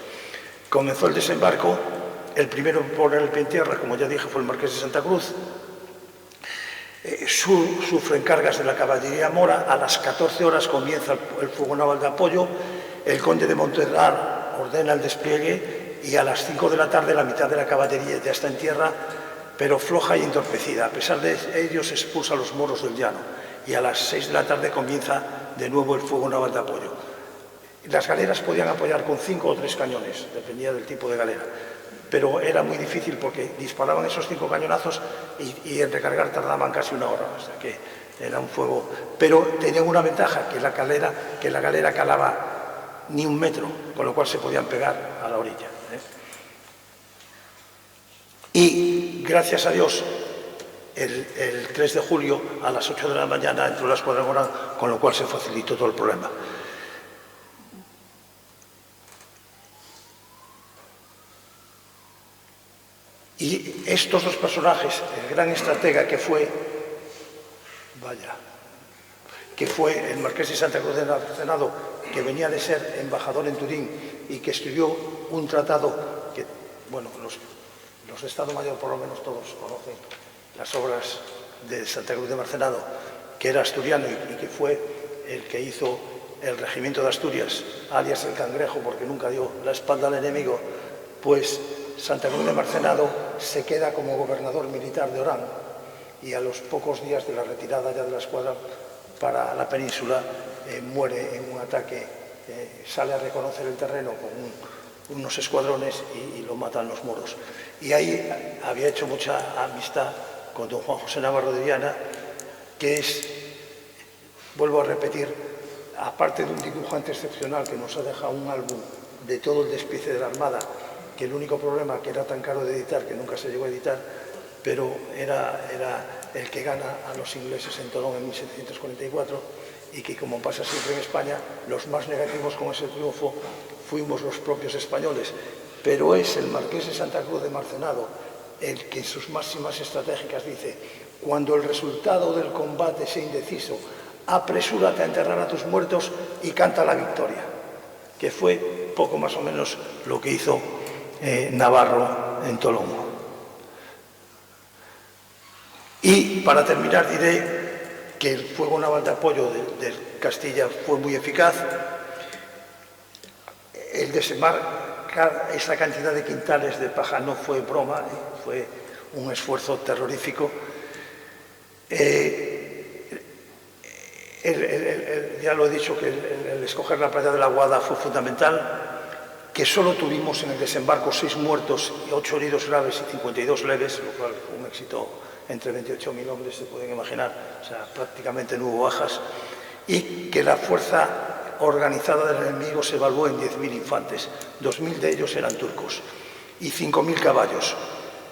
Comenzó el desembarco. El primero en poner el pie en tierra, como ya dije, fue el marqués de Santa Cruz. Sufren cargas de la caballería mora. A las 14 horas comienza el fuego naval de apoyo. El conde de Monterdar ordena el despliegue, y a las 5 de la tarde la mitad de la caballería ya está en tierra, pero floja y entorpecida. A pesar de ello, se expulsa a los moros del llano, y a las 6 de la tarde comienza de nuevo el fuego naval de apoyo. Las galeras podían apoyar con 5 o 3 cañones, dependía del tipo de galera, pero era muy difícil porque disparaban esos 5 cañonazos y en recargar tardaban casi una hora, o sea que era un fuego. Pero tenían una ventaja, que la galera calaba ni un metro, con lo cual se podían pegar a la orilla. Y gracias a Dios, el 3 de julio a las 8 de la mañana entró la escuadra Morán, con lo cual se facilitó todo el problema. Y estos dos personajes, el gran estratega que fue el Marqués de Santa Cruz de Marcenado, que venía de ser embajador en Turín y que escribió un tratado que, bueno, los de Estado Mayor por lo menos todos conocen las obras de Santa Cruz de Marcenado, que era asturiano y que fue el que hizo el regimiento de Asturias, alias el Cangrejo, porque nunca dio la espalda al enemigo, pues Santa Cruz de Marcenado se queda como gobernador militar de Orán y a los pocos días de la retirada ya de la escuadra para la península muere en un ataque, sale a reconocer el terreno con unos escuadrones y lo matan los moros. Y ahí había hecho mucha amistad con don Juan José Navarro de Viana, que es, vuelvo a repetir, aparte de un dibujante excepcional que nos ha dejado un álbum de todo el despiece de la Armada, que el único problema que era tan caro de editar que nunca se llegó a editar, pero era el que gana a los ingleses en Tolón en 1744 y que, como pasa siempre en España, los más negativos con ese triunfo fuimos los propios españoles, pero es el Marqués de Santa Cruz de Marcenado el que en sus máximas estratégicas dice: cuando el resultado del combate sea indeciso, apresúrate a enterrar a tus muertos y canta la victoria, que fue poco más o menos lo que hizo Navarro en Tolón. Y para terminar diré que el fuego naval de apoyo de Castilla fue muy eficaz. El desembarcar esa cantidad de quintales de paja no fue broma, fue un esfuerzo terrorífico. Ya lo he dicho que el escoger la playa de la Guada fue fundamental, que solo tuvimos en el desembarco 6 muertos y 8 heridos graves y 52 leves, lo cual fue un éxito. Entre 28.000 hombres, se pueden imaginar, o sea, prácticamente no hubo bajas, y que la fuerza organizada del enemigo se evaluó en 10.000 infantes, 2.000 de ellos eran turcos, y 5.000 caballos.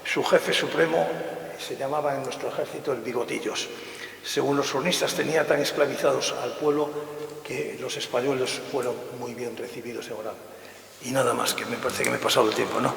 Su jefe supremo se llamaba en nuestro ejército el Bigotillos. Según los cronistas, tenía tan esclavizados al pueblo que los españoles fueron muy bien recibidos en Orán. Y nada más, que me parece que me he pasado el tiempo, ¿no?